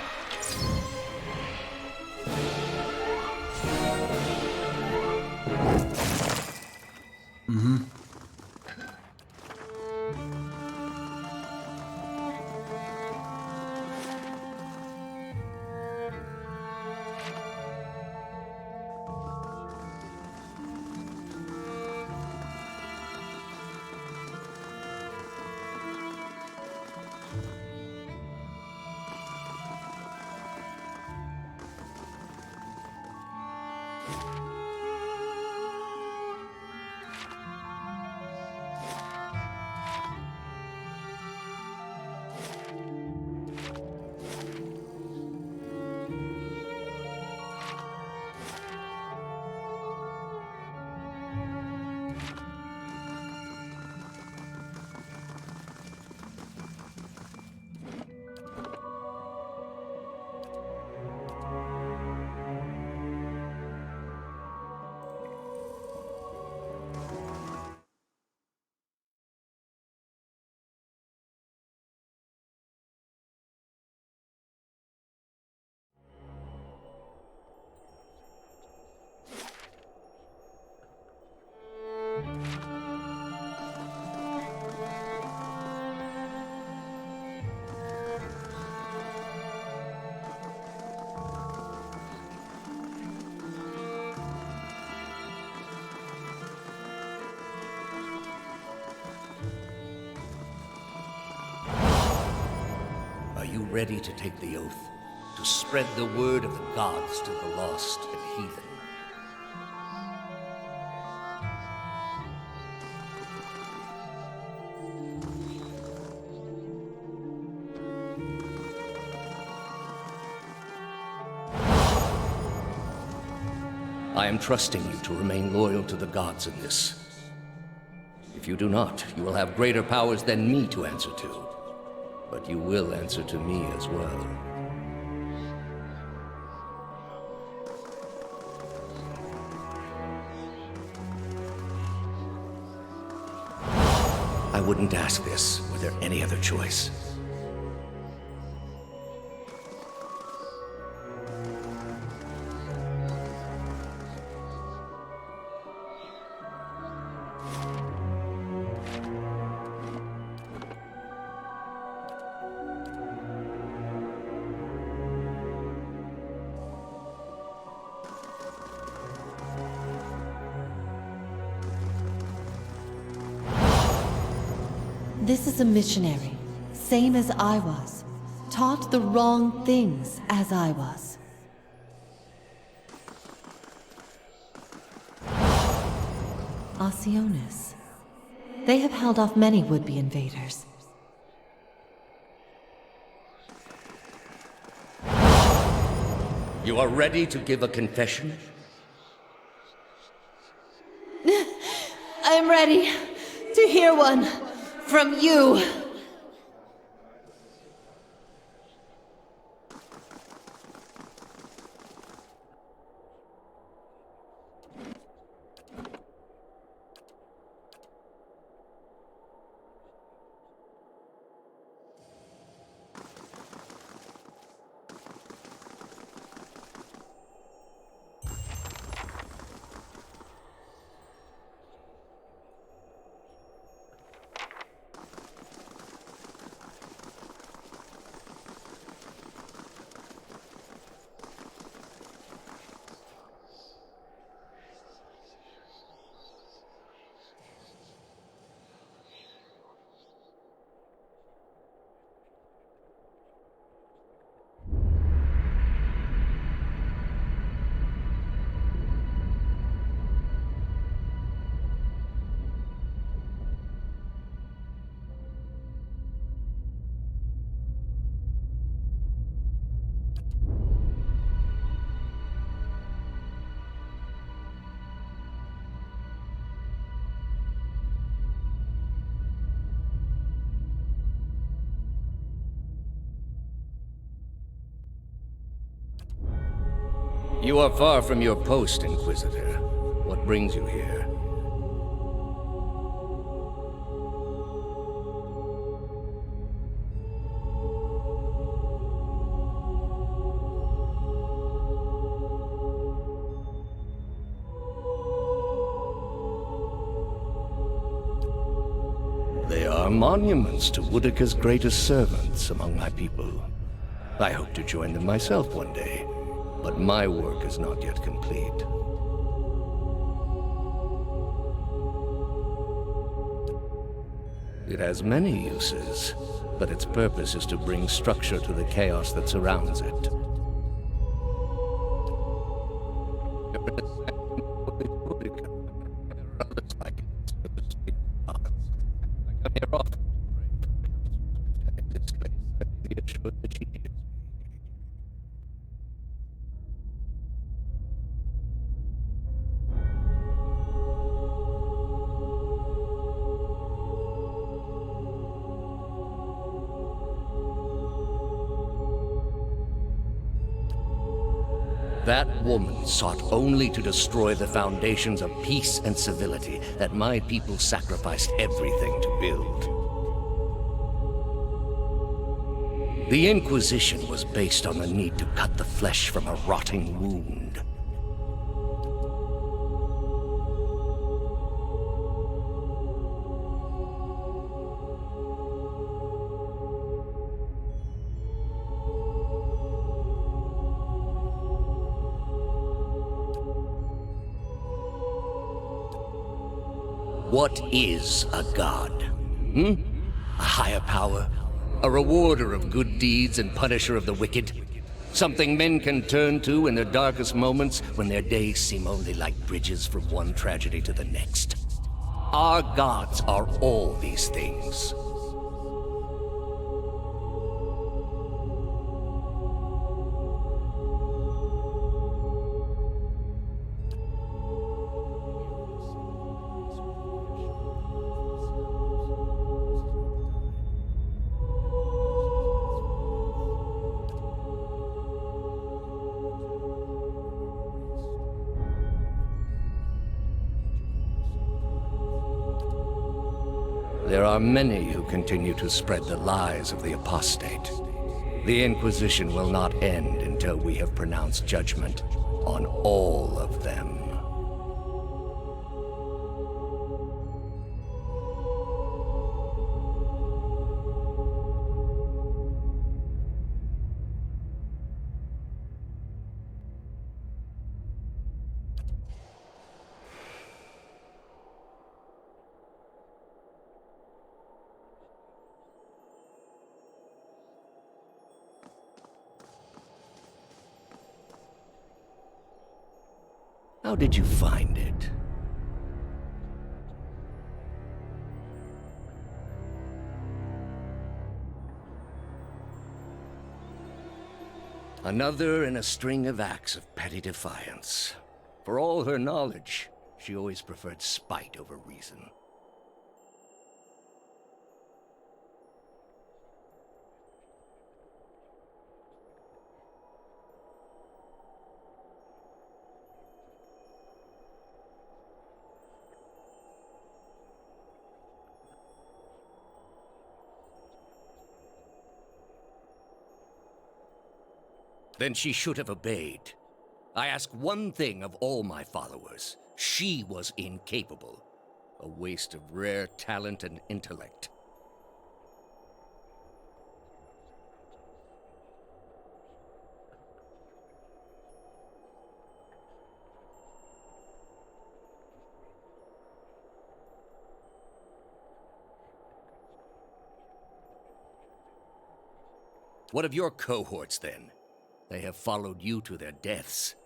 you ready to take the oath? To spread the word of the gods to the lost and heathen? I am trusting you to remain loyal to the gods in this. If you do not, you will have greater powers than me to answer to. But you will answer to me as well. I wouldn't ask this were there any other choice. This is a missionary, same as I was, taught the wrong things as I was. Oceanus. They have held off many would-be invaders. You are ready to give a confession? I am ready to hear one from you. You are far from your post, Inquisitor. What brings you here? They are monuments to Woedica's greatest servants among my people. I hope to join them myself one day. But my work is not yet complete. It has many uses, but its purpose is to bring structure to the chaos that surrounds it. That woman sought only to destroy the foundations of peace and civility that my people sacrificed everything to build. The Inquisition was based on the need to cut the flesh from a rotting wound. What is a god? A higher power? A rewarder of good deeds and punisher of the wicked. Something men can turn to in their darkest moments when their days seem only like bridges from one tragedy to the next. Our gods are all these things. There are many who continue to spread the lies of the apostate. The Inquisition will not end until we have pronounced judgment on all of them. How did you find it? Another in a string of acts of petty defiance. For all her knowledge, she always preferred spite over reason. Then she should have obeyed. I ask one thing of all my followers. She was incapable. A waste of rare talent and intellect. What of your cohorts, then? They have followed you to their deaths.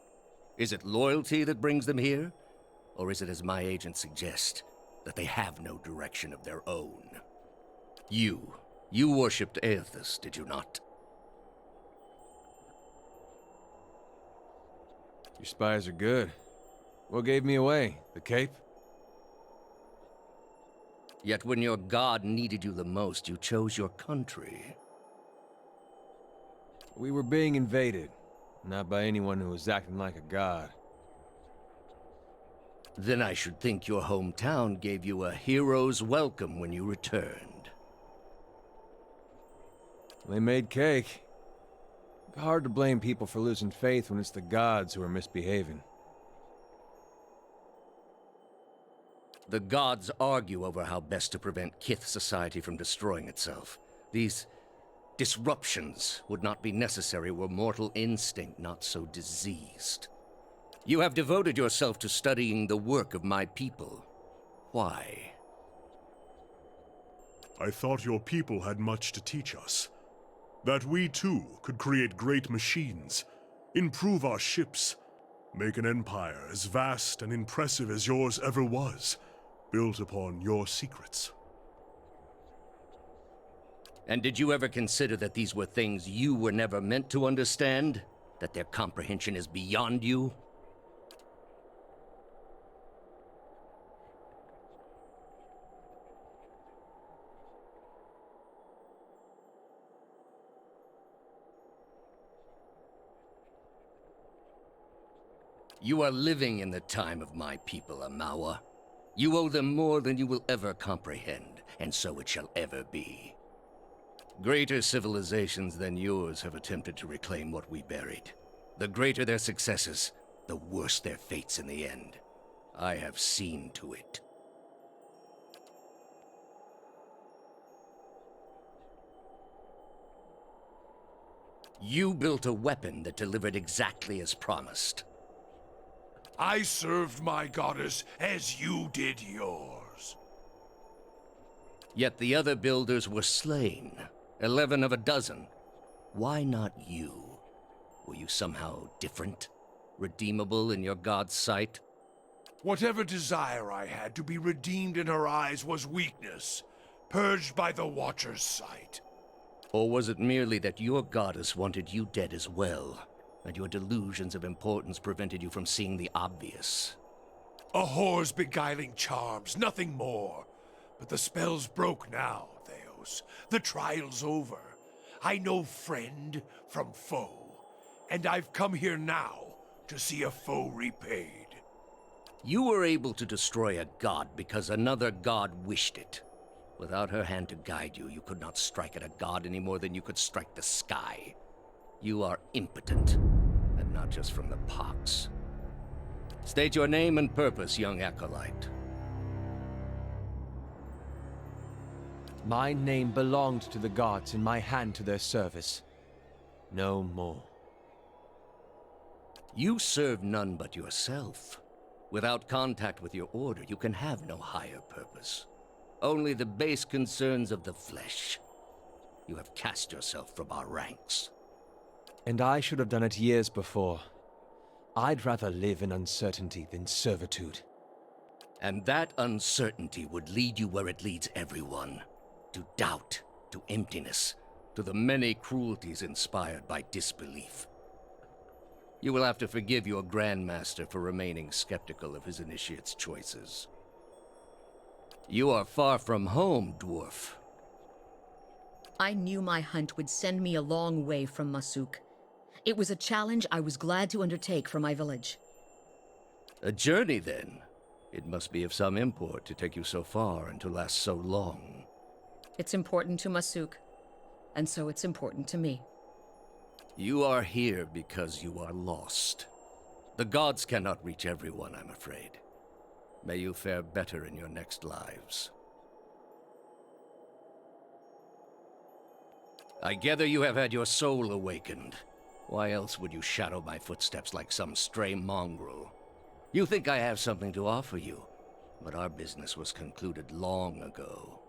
Is it loyalty that brings them here? Or is it, as my agents suggest, that they have no direction of their own? You worshipped Aethys, did you not? Your spies are good. What gave me away? The cape? Yet when your god needed you the most, you chose your country. We were being invaded, not by anyone who was acting like a god. Then I should think your hometown gave you a hero's welcome when you returned. They made cake. Hard to blame people for losing faith when it's the gods who are misbehaving. The gods argue over how best to prevent Kith society from destroying itself. These disruptions would not be necessary were mortal instinct not so diseased. You have devoted yourself to studying the work of my people. Why? I thought your people had much to teach us. That we too could create great machines, improve our ships, make an empire as vast and impressive as yours ever was, built upon your secrets. And did you ever consider that these were things you were never meant to understand? That their comprehension is beyond you? You are living in the time of my people, Amawa. You owe them more than you will ever comprehend, and so it shall ever be. Greater civilizations than yours have attempted to reclaim what we buried. The greater their successes, the worse their fates in the end. I have seen to it. You built a weapon that delivered exactly as promised. I served my goddess as you did yours. Yet the other builders were slain. 11 of a dozen. Why not you? Were you somehow different? Redeemable in your god's sight? Whatever desire I had to be redeemed in her eyes was weakness, purged by the Watcher's sight. Or was it merely that your goddess wanted you dead as well, and your delusions of importance prevented you from seeing the obvious? A whore's beguiling charms, nothing more. But the spell's broke now, Theos. The trial's over. I know friend from foe, and I've come here now to see a foe repaid. You were able to destroy a god because another god wished it. Without her hand to guide you, you could not strike at a god any more than you could strike the sky. You are impotent, and not just from the pox. State your name and purpose, young acolyte. My name belonged to the gods, and my hand to their service. No more. You serve none but yourself. Without contact with your order, you can have no higher purpose. Only the base concerns of the flesh. You have cast yourself from our ranks. And I should have done it years before. I'd rather live in uncertainty than servitude. And that uncertainty would lead you where it leads everyone. To doubt, to emptiness, to the many cruelties inspired by disbelief. You will have to forgive your Grandmaster for remaining skeptical of his initiate's choices. You are far from home, dwarf. I knew my hunt would send me a long way from Masuk. It was a challenge I was glad to undertake for my village. A journey, then? It must be of some import to take you so far and to last so long. It's important to Masuk, and so it's important to me. You are here because you are lost. The gods cannot reach everyone, I'm afraid. May you fare better in your next lives. I gather you have had your soul awakened. Why else would you shadow my footsteps like some stray mongrel? You think I have something to offer you, but our business was concluded long ago.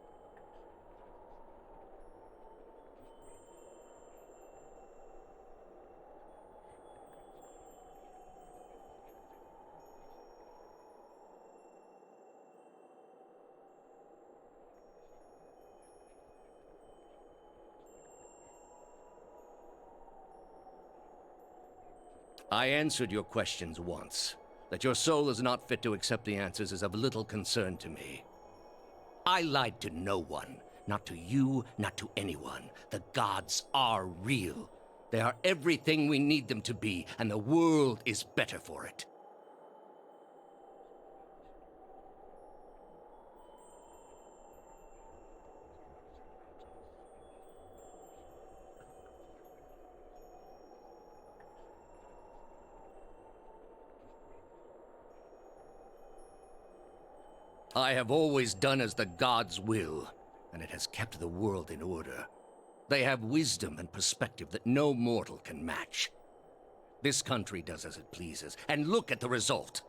I answered your questions once. That your soul is not fit to accept the answers is of little concern to me. I lied to no one. Not to you, not to anyone. The gods are real. They are everything we need them to be, and the world is better for it. I have always done as the gods will, and it has kept the world in order. They have wisdom and perspective that no mortal can match. This country does as it pleases, and look at the result.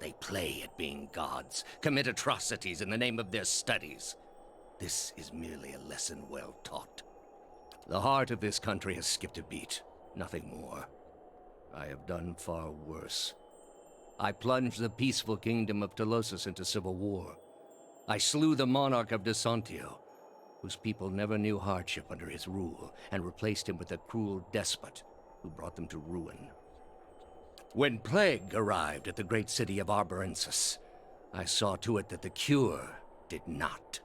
They play at being gods, commit atrocities in the name of their studies. This is merely a lesson well taught. The heart of this country has skipped a beat, nothing more. I have done far worse. I plunged the peaceful kingdom of Telosus into civil war. I slew the monarch of Desantio, whose people never knew hardship under his rule, and replaced him with a cruel despot who brought them to ruin. When plague arrived at the great city of Arborensis, I saw to it that the cure did not.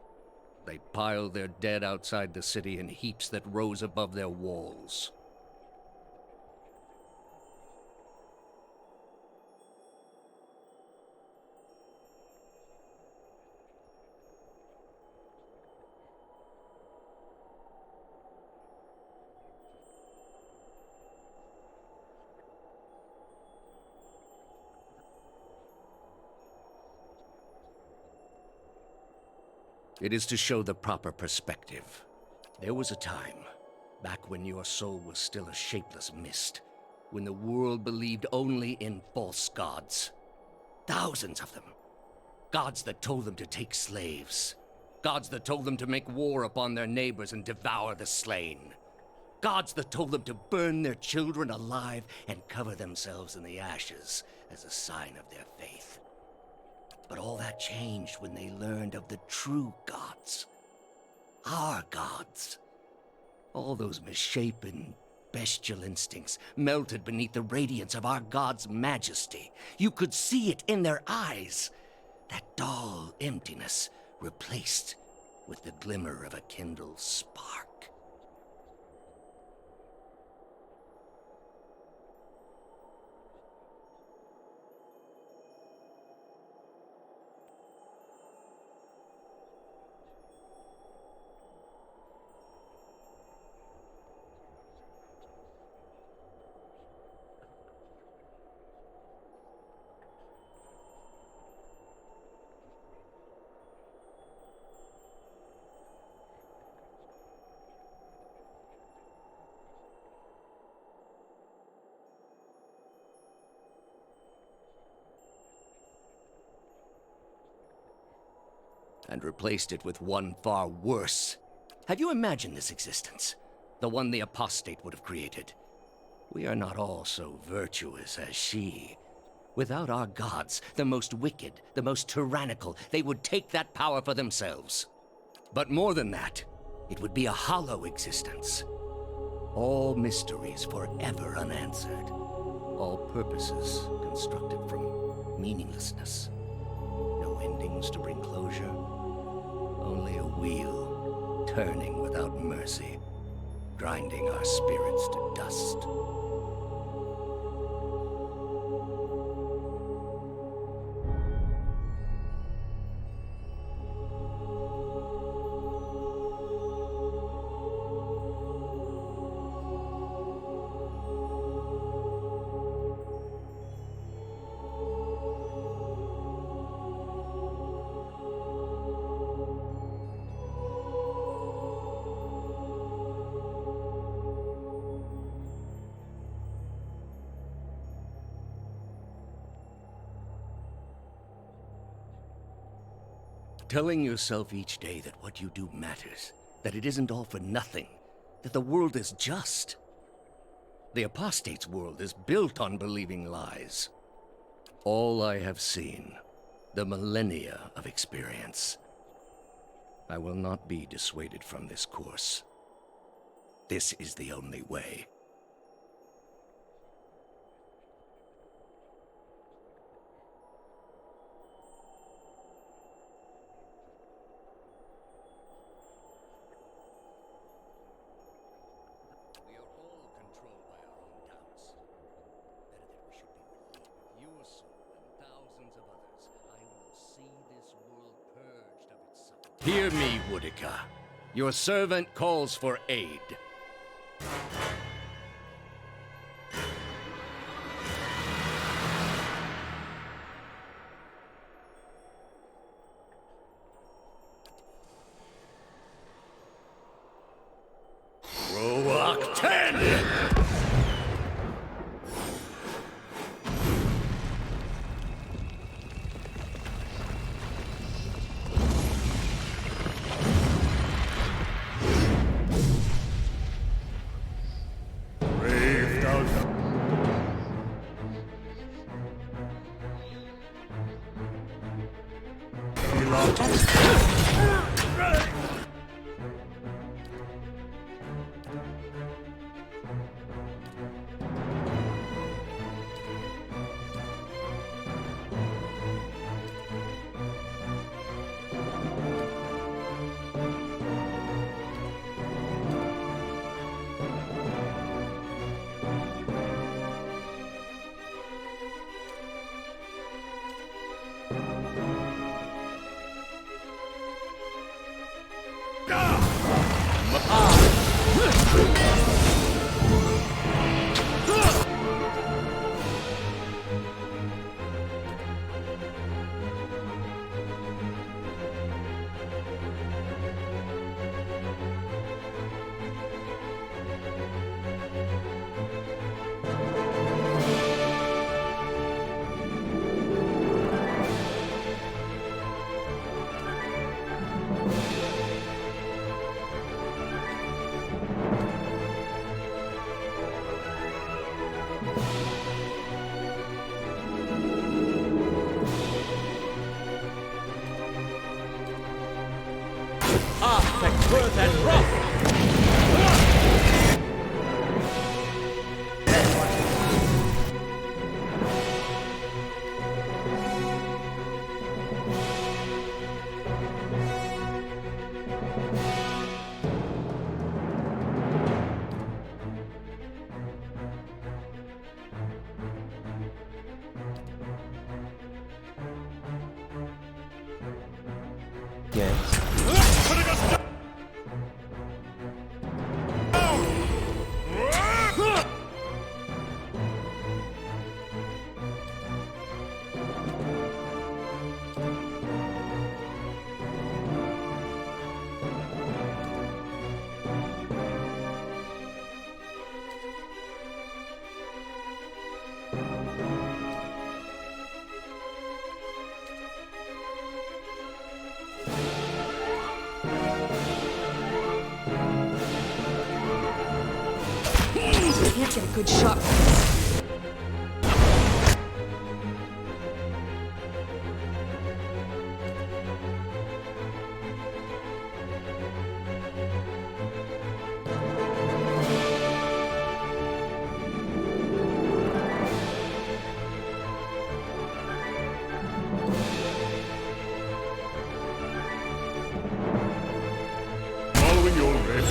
They piled their dead outside the city in heaps that rose above their walls. It is to show the proper perspective. There was a time, back when your soul was still a shapeless mist, when the world believed only in false gods. Thousands of them. Gods that told them to take slaves. Gods that told them to make war upon their neighbors and devour the slain. Gods that told them to burn their children alive and cover themselves in the ashes as a sign of their faith. But all that changed when they learned of the true gods. Our gods. All those misshapen, bestial instincts melted beneath the radiance of our God's majesty. You could see it in their eyes. That dull emptiness replaced with the glimmer of a kindled spark. And replaced it with one far worse. Have you imagined this existence? The one the apostate would have created. We are not all so virtuous as she. Without our gods, the most wicked, the most tyrannical, they would take that power for themselves. But more than that, it would be a hollow existence. All mysteries forever unanswered. All purposes constructed from meaninglessness. No endings to bring closure. Only a wheel, turning without mercy, grinding our spirits to dust. Telling yourself each day that what you do matters, that it isn't all for nothing, that the world is just. The apostate's world is built on believing lies. All I have seen, the millennia of experience. I will not be dissuaded from this course. This is the only way. Hear me, Woedica. Your servant calls for aid. Roach 10! Worth and rough! Yes? I can't get a good shot from this. Following your lead.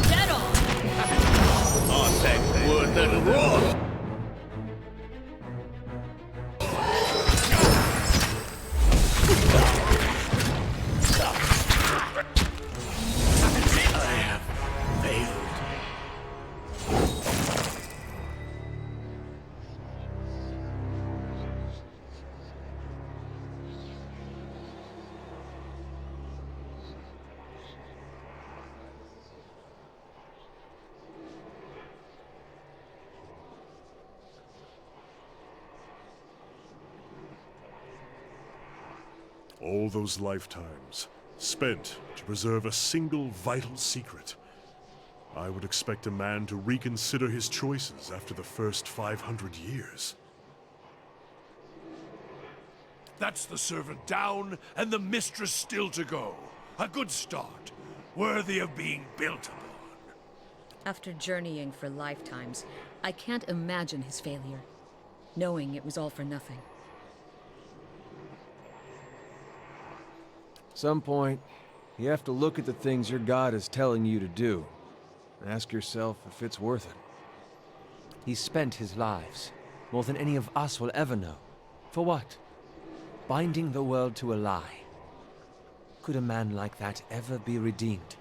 Settle! Worth and roar! All those lifetimes spent to preserve a single vital secret. I would expect a man to reconsider his choices after the first 500 years. That's the servant down, and the mistress still to go. A good start, worthy of being built upon. After journeying for lifetimes, I can't imagine his failure, knowing it was all for nothing. Some point, you have to look at the things your God is telling you to do, and ask yourself if it's worth it. He spent his lives, more than any of us will ever know. For what? Binding the world to a lie. Could a man like that ever be redeemed?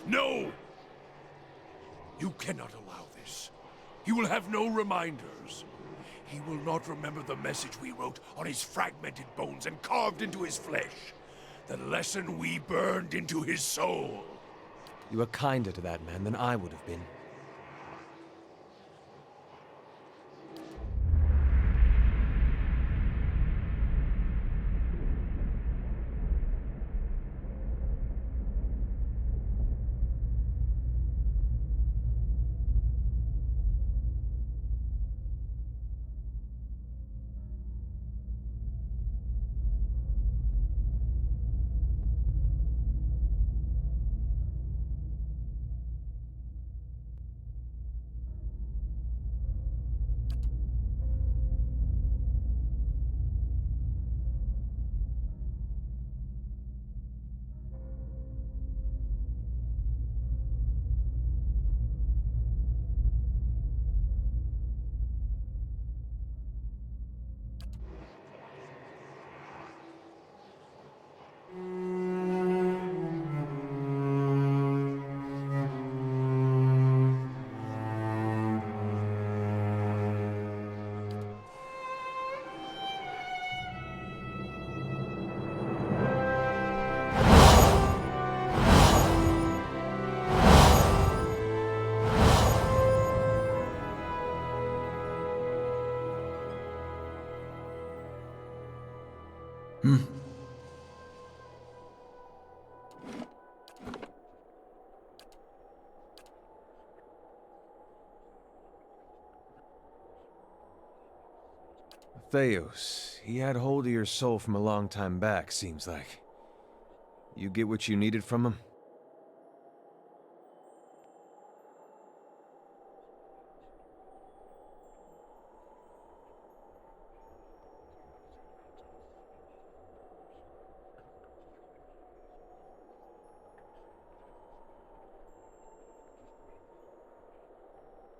No! You cannot allow this. He will have no reminders. He will not remember the message we wrote on his fragmented bones and carved into his flesh. The lesson we burned into his soul. You were kinder to that man than I would have been. Theos, he had hold of your soul from a long time back, seems like. You get what you needed from him?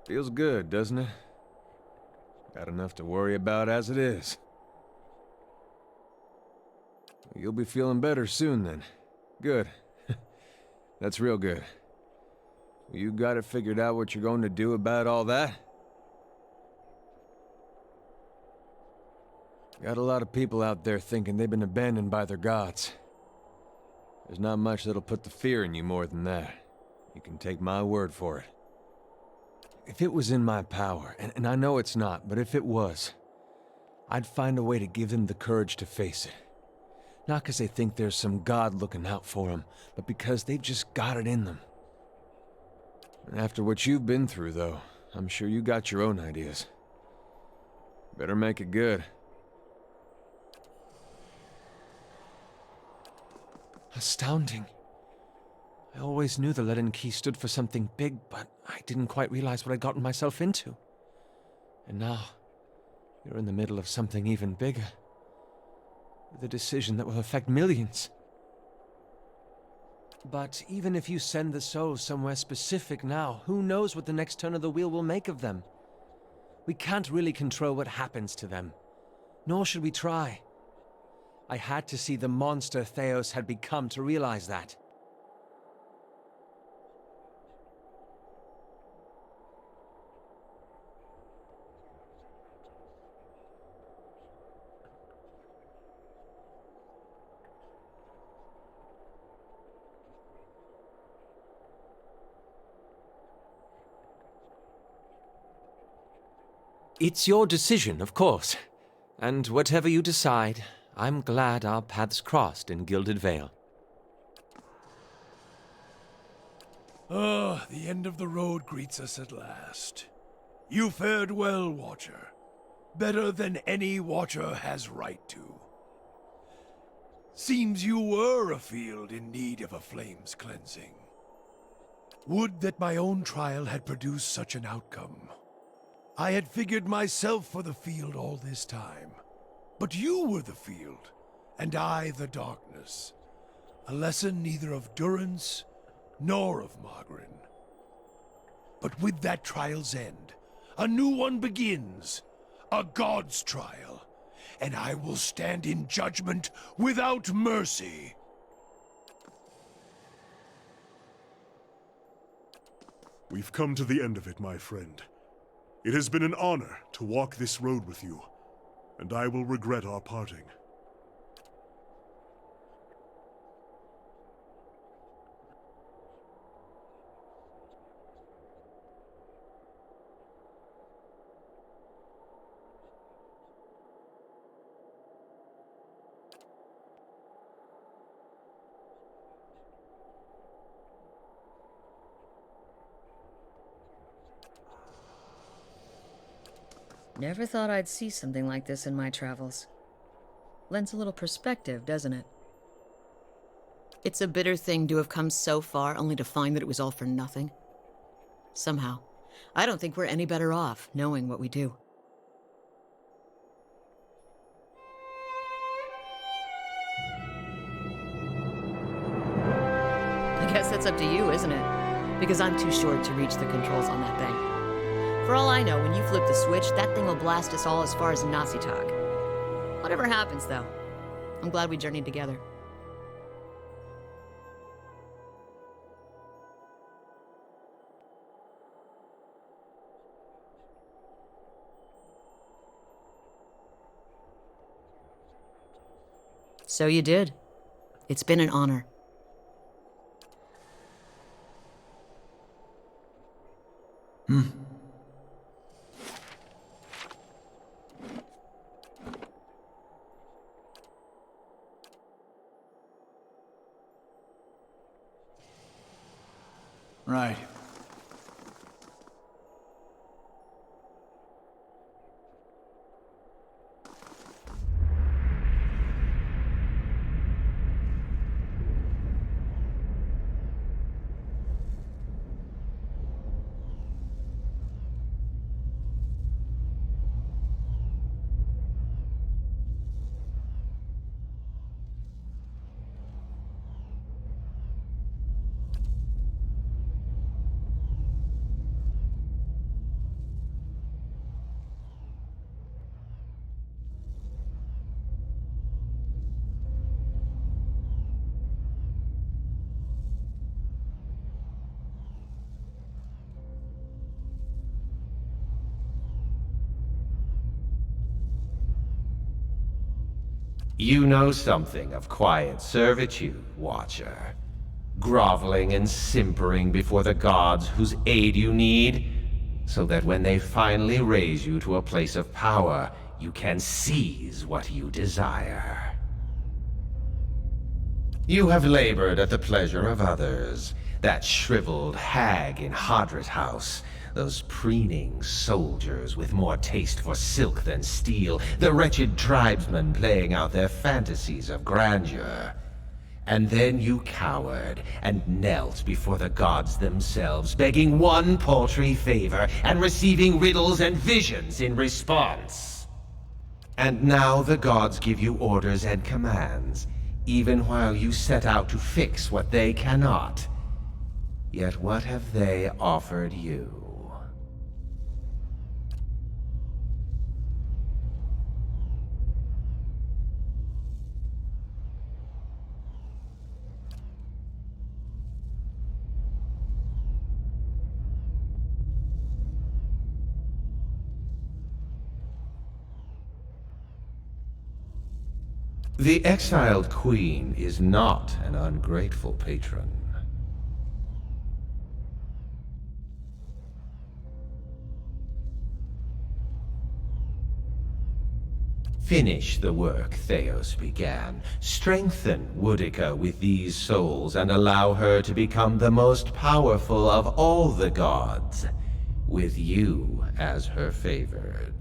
Feels good, doesn't it? Got enough to worry about as it is. You'll be feeling better soon, then. Good. That's real good. You got it figured out what you're going to do about all that? Got a lot of people out there thinking they've been abandoned by their gods. There's not much that'll put the fear in you more than that. You can take my word for it. If it was in my power, and I know it's not, but if it was, I'd find a way to give them the courage to face it. Not because they think there's some god looking out for them, but because they've just got it in them. And after what you've been through, though, I'm sure you got your own ideas. Better make it good. Astounding. I always knew the Leaden Key stood for something big, but I didn't quite realize what I'd gotten myself into. And now, you're in the middle of something even bigger. With a decision that will affect millions. But even if you send the souls somewhere specific now, who knows what the next turn of the wheel will make of them? We can't really control what happens to them. Nor should we try. I had to see the monster Theos had become to realize that. It's your decision, of course. And whatever you decide, I'm glad our paths crossed in Gilded Vale. Ah, the end of the road greets us at last. You fared well, Watcher. Better than any Watcher has right to. Seems you were a field in need of a flame's cleansing. Would that my own trial had produced such an outcome. I had figured myself for the field all this time. But you were the field, and I the darkness. A lesson neither of Durance nor of Margarin. But with that trial's end, a new one begins. A god's trial. And I will stand in judgment without mercy. We've come to the end of it, my friend. It has been an honor to walk this road with you, and I will regret our parting. Never thought I'd see something like this in my travels. Lends a little perspective, doesn't it? It's a bitter thing to have come so far only to find that it was all for nothing. Somehow, I don't think we're any better off knowing what we do. I guess that's up to you, isn't it? Because I'm too short to reach the controls on that thing. For all I know, when you flip the switch, that thing will blast us all as far as Nasitok. Whatever happens, though, I'm glad we journeyed together. So you did. It's been an honor. Right. You know something of quiet servitude, Watcher. Groveling and simpering before the gods whose aid you need, so that when they finally raise you to a place of power, you can seize what you desire. You have labored at the pleasure of others. That shriveled hag in Hadrit House, those preening soldiers with more taste for silk than steel, the wretched tribesmen playing out their fantasies of grandeur. And then you cowered and knelt before the gods themselves, begging one paltry favor and receiving riddles and visions in response. And now the gods give you orders and commands, even while you set out to fix what they cannot. Yet what have they offered you? The exiled queen is not an ungrateful patron. Finish the work Theos began. Strengthen Woodica with these souls and allow her to become the most powerful of all the gods, with you as her favored.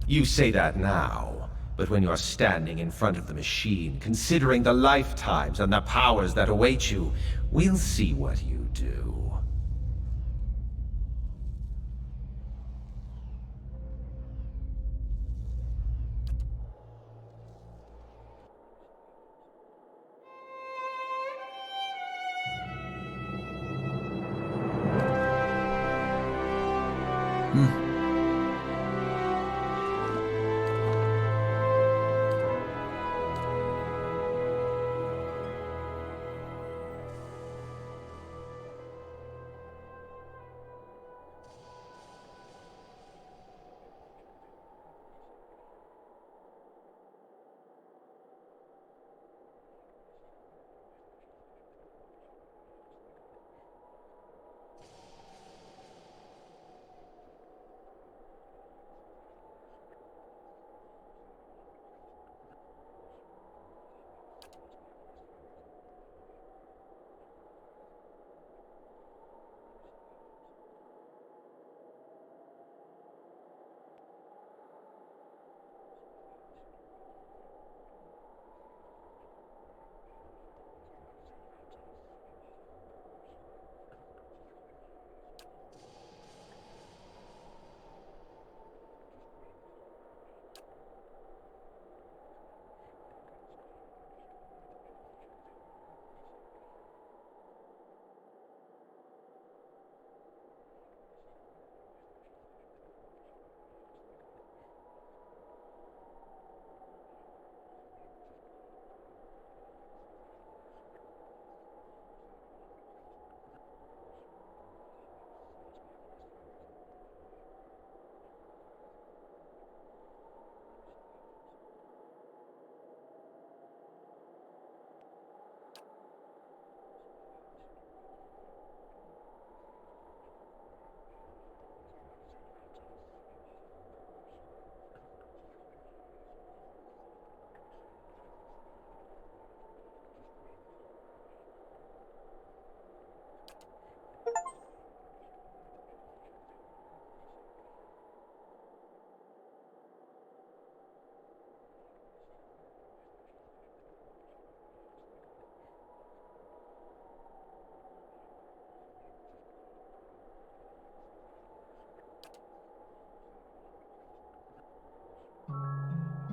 You say that now, but when you're standing in front of the machine, considering the lifetimes and the powers that await you, we'll see what you do.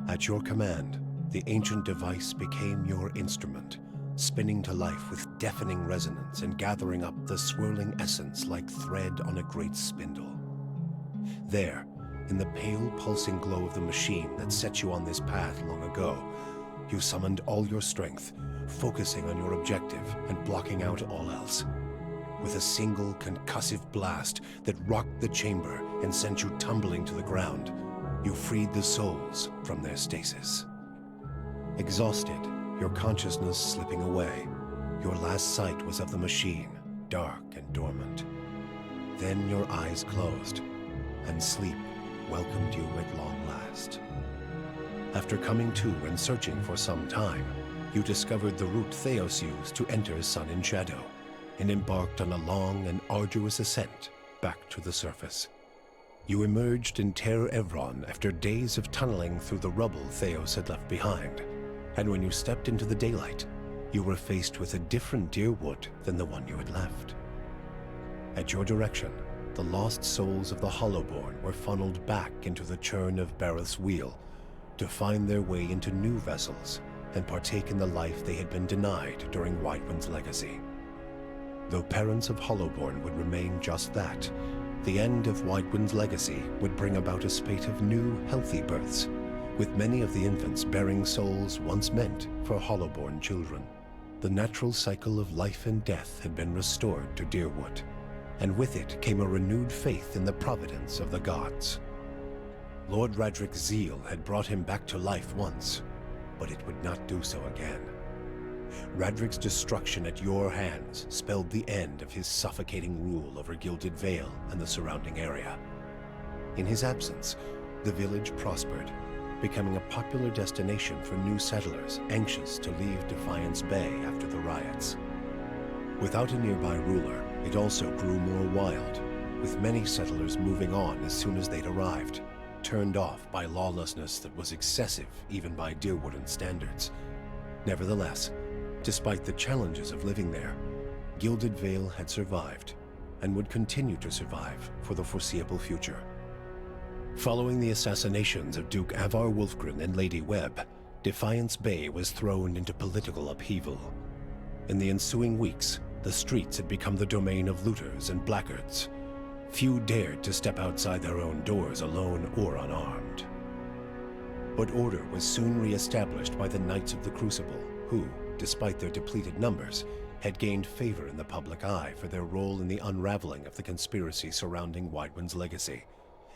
At your command, the ancient device became your instrument, spinning to life with deafening resonance and gathering up the swirling essence like thread on a great spindle. There, in the pale, pulsing glow of the machine that set you on this path long ago, you summoned all your strength, focusing on your objective and blocking out all else. With a single concussive blast that rocked the chamber and sent you tumbling to the ground, you freed the souls from their stasis. Exhausted, your consciousness slipping away, your last sight was of the machine, dark and dormant. Then your eyes closed, and sleep welcomed you at long last. After coming to and searching for some time, you discovered the route Theos used to enter Sun and Shadow, and embarked on a long and arduous ascent back to the surface. You emerged in Ter Evron after days of tunneling through the rubble Theos had left behind, and when you stepped into the daylight, you were faced with a different Dyrwood than the one you had left. At your direction, the lost souls of the Hollowborn were funneled back into the churn of Barroth's wheel to find their way into new vessels and partake in the life they had been denied during Whiterun's legacy. Though parents of Hollowborn would remain just that, the end of Whiterun's legacy would bring about a spate of new, healthy births, with many of the infants bearing souls once meant for Hollowborn children. The natural cycle of life and death had been restored to Dyrwood, and with it came a renewed faith in the providence of the gods. Lord Radric's zeal had brought him back to life once, but it would not do so again. Radric's destruction at your hands spelled the end of his suffocating rule over Gilded Vale and the surrounding area. In his absence, the village prospered, becoming a popular destination for new settlers anxious to leave Defiance Bay after the riots. Without a nearby ruler, it also grew more wild, with many settlers moving on as soon as they'd arrived, turned off by lawlessness that was excessive even by Deerwooden standards. Nevertheless, despite the challenges of living there, Gilded Vale had survived and would continue to survive for the foreseeable future. Following the assassinations of Duke Avar Wolfgren and Lady Webb, Defiance Bay was thrown into political upheaval. In the ensuing weeks, the streets had become the domain of looters and blackguards. Few dared to step outside their own doors alone or unarmed. But order was soon re-established by the Knights of the Crucible, who, despite their depleted numbers, had gained favor in the public eye for their role in the unraveling of the conspiracy surrounding Wydwin's legacy,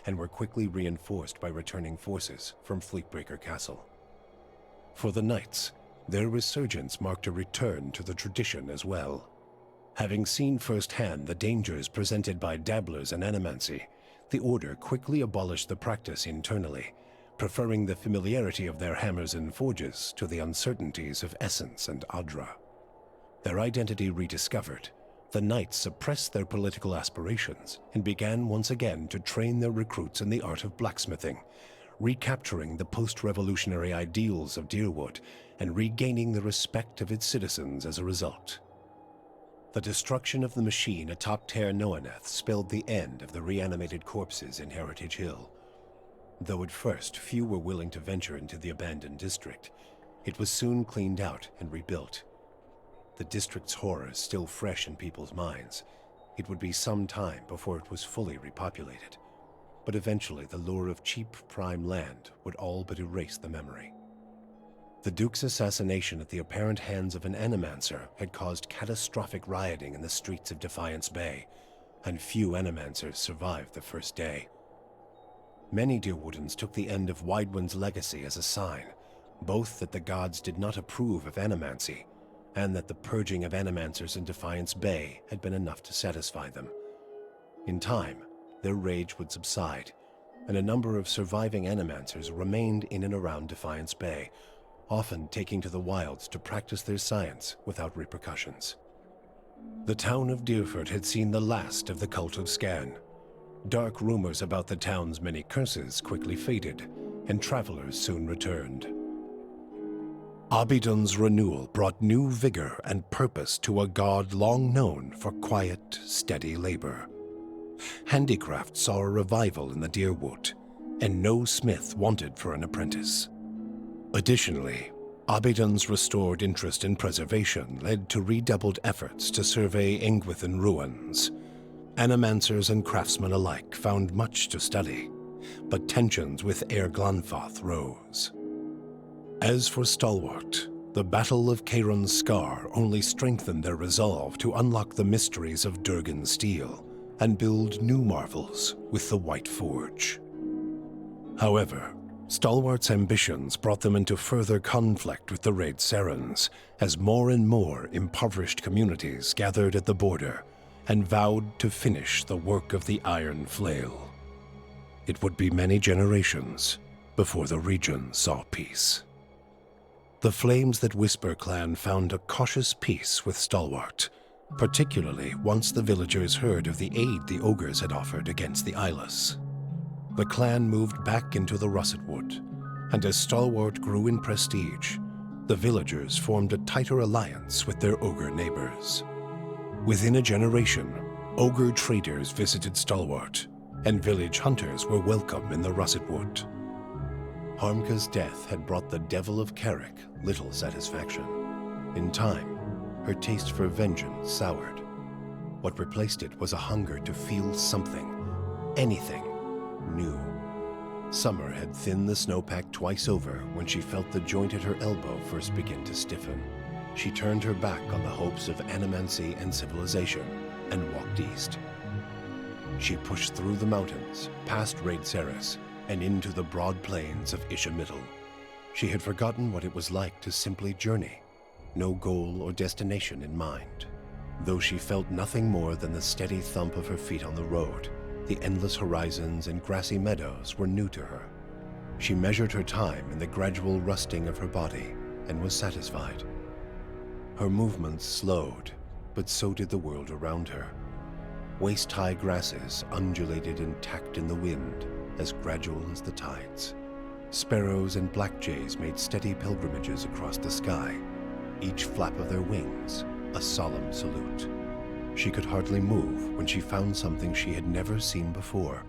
and were quickly reinforced by returning forces from Fleetbreaker Castle. For the Knights, their resurgence marked a return to the tradition as well. Having seen firsthand the dangers presented by dabblers in animancy, the Order quickly abolished the practice internally, preferring the familiarity of their hammers and forges to the uncertainties of Essence and Adra. Their identity rediscovered, the Knights suppressed their political aspirations and began once again to train their recruits in the art of blacksmithing, recapturing the post-revolutionary ideals of Deerwood and regaining the respect of its citizens as a result. The destruction of the machine atop Ter Noaneth spelled the end of the reanimated corpses in Heritage Hill. Though at first few were willing to venture into the abandoned district, it was soon cleaned out and rebuilt. The district's horrors still fresh in people's minds, it would be some time before it was fully repopulated. But eventually the lure of cheap prime land would all but erase the memory. The Duke's assassination at the apparent hands of an Animancer had caused catastrophic rioting in the streets of Defiance Bay, and few Animancers survived the first day. Many Deerwoodens took the end of Wydwin's legacy as a sign, both that the gods did not approve of animancy, and that the purging of Animancers in Defiance Bay had been enough to satisfy them. In time, their rage would subside, and a number of surviving Animancers remained in and around Defiance Bay, often taking to the wilds to practice their science without repercussions. The town of Deerford had seen the last of the cult of Scan. Dark rumors about the town's many curses quickly faded, and travelers soon returned. Abydon's renewal brought new vigor and purpose to a god long known for quiet, steady labor. Handicraft saw a revival in the Deerwood, and no smith wanted for an apprentice. Additionally, Abydon's restored interest in preservation led to redoubled efforts to survey Engwithan ruins. Animancers and craftsmen alike found much to study, but tensions with Eir Glanfath rose. As for Stalwart, the Battle of Caeron's Scar only strengthened their resolve to unlock the mysteries of Durgan steel and build new marvels with the White Forge. However, Stalwart's ambitions brought them into further conflict with the Raid Serens, as more and more impoverished communities gathered at the border and vowed to finish the work of the Iron Flail. It would be many generations before the region saw peace. The Flames That Whisper clan found a cautious peace with Stalwart, particularly once the villagers heard of the aid the ogres had offered against the Eyeless. The clan moved back into the Russet Wood, and as Stalwart grew in prestige, the villagers formed a tighter alliance with their ogre neighbors. Within a generation, ogre traders visited Stalwart, and village hunters were welcome in the Russet Wood. Harmka's death had brought the Devil of Carrick little satisfaction. In time, her taste for vengeance soured. What replaced it was a hunger to feel something, anything, new. Summer had thinned the snowpack twice over when she felt the joint at her elbow first begin to stiffen. She turned her back on the hopes of animancy and civilization and walked east. She pushed through the mountains, past Raid Ceres, and into the broad plains of Ishamiddle. She had forgotten what it was like to simply journey, no goal or destination in mind. Though she felt nothing more than the steady thump of her feet on the road, the endless horizons and grassy meadows were new to her. She measured her time in the gradual rusting of her body and was satisfied. Her movements slowed, but so did the world around her. Waist-high grasses undulated and tacked in the wind, as gradual as the tides. Sparrows and blackjays made steady pilgrimages across the sky, each flap of their wings a solemn salute. She could hardly move when she found something she had never seen before,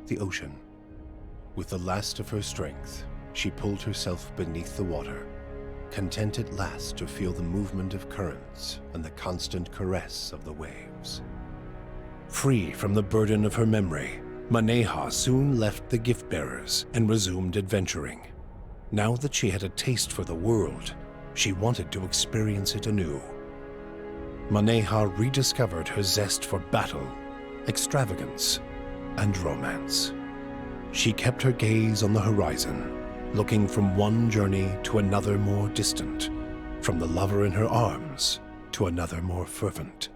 the ocean. With the last of her strength, she pulled herself beneath the water, content at last to feel the movement of currents and the constant caress of the waves. Free from the burden of her memory, Maneha soon left the gift-bearers and resumed adventuring. Now that she had a taste for the world, she wanted to experience it anew. Maneha rediscovered her zest for battle, extravagance, and romance. She kept her gaze on the horizon, looking from one journey to another more distant, from the lover in her arms to another more fervent.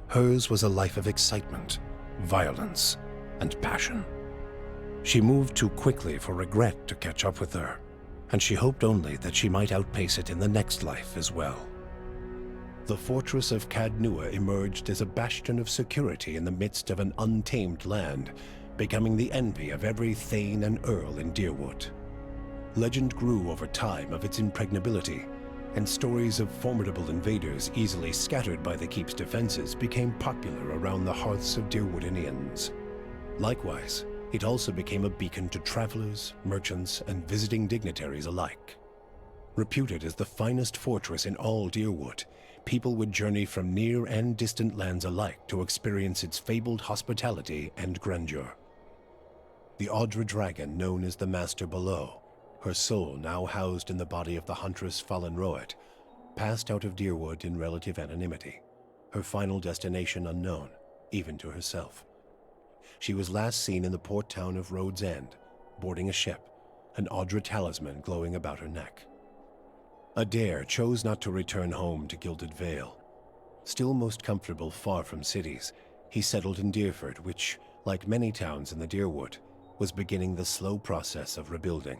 Hers was a life of excitement, violence, and passion. She moved too quickly for regret to catch up with her, and she hoped only that she might outpace it in the next life as well. The fortress of Caed Nua emerged as a bastion of security in the midst of an untamed land, becoming the envy of every thane and earl in Dyrwood. Legend grew over time of its impregnability, and stories of formidable invaders easily scattered by the keep's defenses became popular around the hearths of Dyrwoodinians. Likewise, it also became a beacon to travelers, merchants, and visiting dignitaries alike. Reputed as the finest fortress in all Dyrwood, people would journey from near and distant lands alike to experience its fabled hospitality and grandeur. The Audra dragon known as the Master Below, her soul now housed in the body of the huntress Fallen Roet, passed out of Dyrwood in relative anonymity, her final destination unknown, even to herself. She was last seen in the port town of Road's End, boarding a ship, an Audra talisman glowing about her neck. Adair chose not to return home to Gilded Vale. Still most comfortable far from cities, he settled in Dyrford, which, like many towns in the Dyrwood, was beginning the slow process of rebuilding.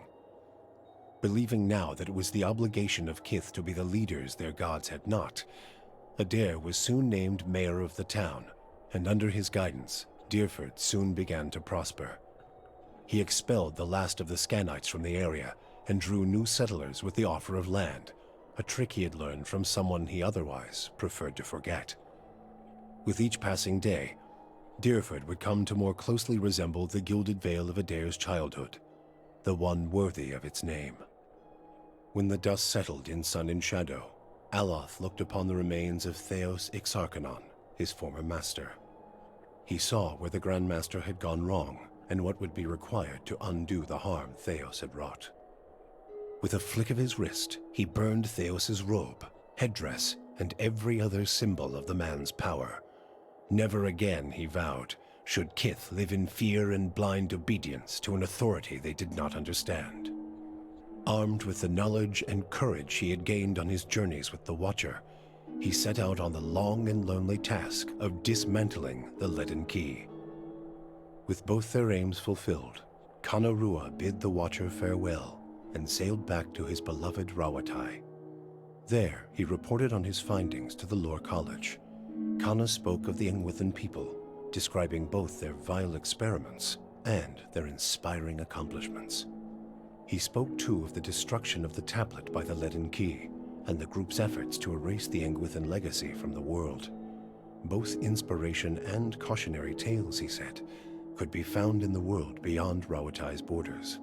Believing now that it was the obligation of Kith to be the leaders their gods had not, Adair was soon named mayor of the town, and under his guidance, Dyrford soon began to prosper. He expelled the last of the Scanites from the area and drew new settlers with the offer of land, a trick he had learned from someone he otherwise preferred to forget. With each passing day, Dyrford would come to more closely resemble the Gilded Vale of Adair's childhood, the one worthy of its name. When the dust settled in Sun and Shadow, Aloth looked upon the remains of Theos Ixarchanon, his former master. He saw where the Grand Master had gone wrong and what would be required to undo the harm Theos had wrought. With a flick of his wrist, he burned Theos's robe, headdress, and every other symbol of the man's power. Never again, he vowed, should Kith live in fear and blind obedience to an authority they did not understand. Armed with the knowledge and courage he had gained on his journeys with the Watcher, he set out on the long and lonely task of dismantling the Leaden Key. With both their aims fulfilled, Kana Rua bid the Watcher farewell and sailed back to his beloved Rawatai. There, he reported on his findings to the Lore College. Kana spoke of the Engwithan people, describing both their vile experiments and their inspiring accomplishments. He spoke too of the destruction of the tablet by the Leaden Key and the group's efforts to erase the Engwithan legacy from the world. Both inspiration and cautionary tales, he said, could be found in the world beyond Rawatai's borders.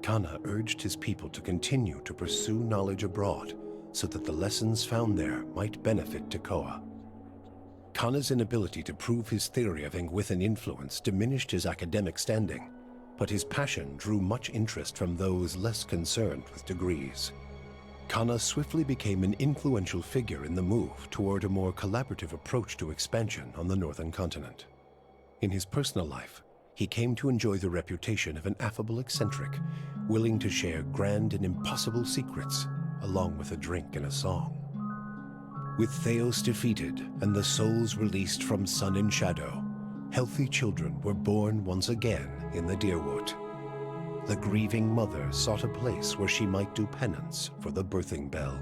Kana urged his people to continue to pursue knowledge abroad so that the lessons found there might benefit Tekoa. Kana's inability to prove his theory of Engwithan influence diminished his academic standing, but his passion drew much interest from those less concerned with degrees. Kana swiftly became an influential figure in the move toward a more collaborative approach to expansion on the northern continent. In his personal life, he came to enjoy the reputation of an affable eccentric, willing to share grand and impossible secrets, along with a drink and a song. With Theos defeated and the souls released from Sun and Shadow, healthy children were born once again in the Dyrwood. The grieving mother sought a place where she might do penance for the birthing bell.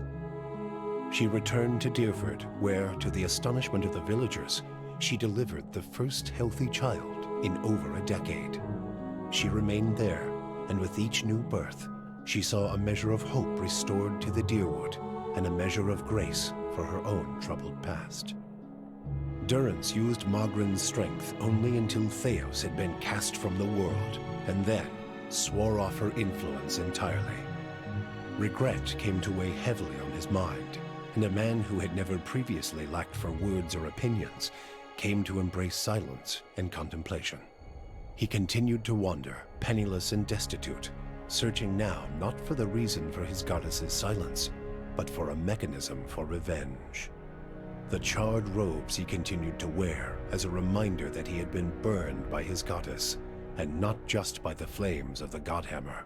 She returned to Dyrford, where, to the astonishment of the villagers, she delivered the first healthy child in over a decade. She remained there, and with each new birth, she saw a measure of hope restored to the Dyrwood, and a measure of grace for her own troubled past. Durrance used Magran's strength only until Theos had been cast from the world, and then swore off her influence entirely. Regret came to weigh heavily on his mind, and a man who had never previously lacked for words or opinions came to embrace silence and contemplation. He continued to wander, penniless and destitute, searching now not for the reason for his goddess's silence, but for a mechanism for revenge. The charred robes he continued to wear as a reminder that he had been burned by his goddess, and not just by the flames of the Godhammer.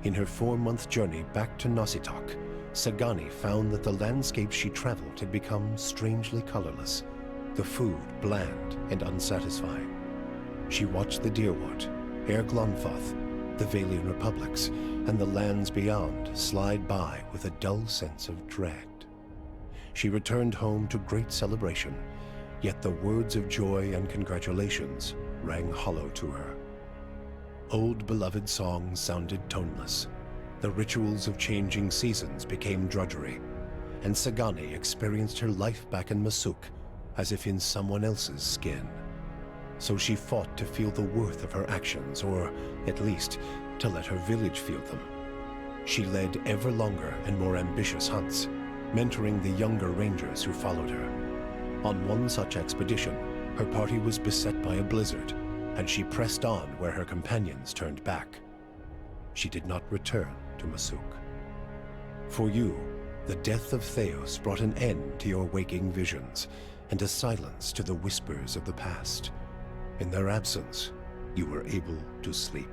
In her 4-month journey back to Nositoc, Sagani found that the landscape she traveled had become strangely colorless, the food bland and unsatisfying. She watched the Dyrwood, Air Glonfoth, the Vailian Republics, and the lands beyond slide by with a dull sense of dread. She returned home to great celebration, yet the words of joy and congratulations rang hollow to her. Old beloved songs sounded toneless. The rituals of changing seasons became drudgery, and Sagani experienced her life back in Masuk as if in someone else's skin. So she fought to feel the worth of her actions, or at least to let her village feel them. She led ever longer and more ambitious hunts, mentoring the younger rangers who followed her. On one such expedition, her party was beset by a blizzard, and she pressed on where her companions turned back. She did not return to Masuk. For you, the death of Theos brought an end to your waking visions, and a silence to the whispers of the past. In their absence, you were able to sleep.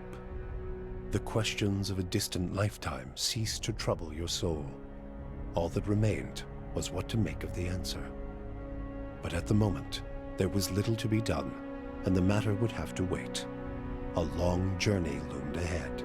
The questions of a distant lifetime ceased to trouble your soul. All that remained was what to make of the answer. But at the moment, there was little to be done, and the matter would have to wait. A long journey loomed ahead.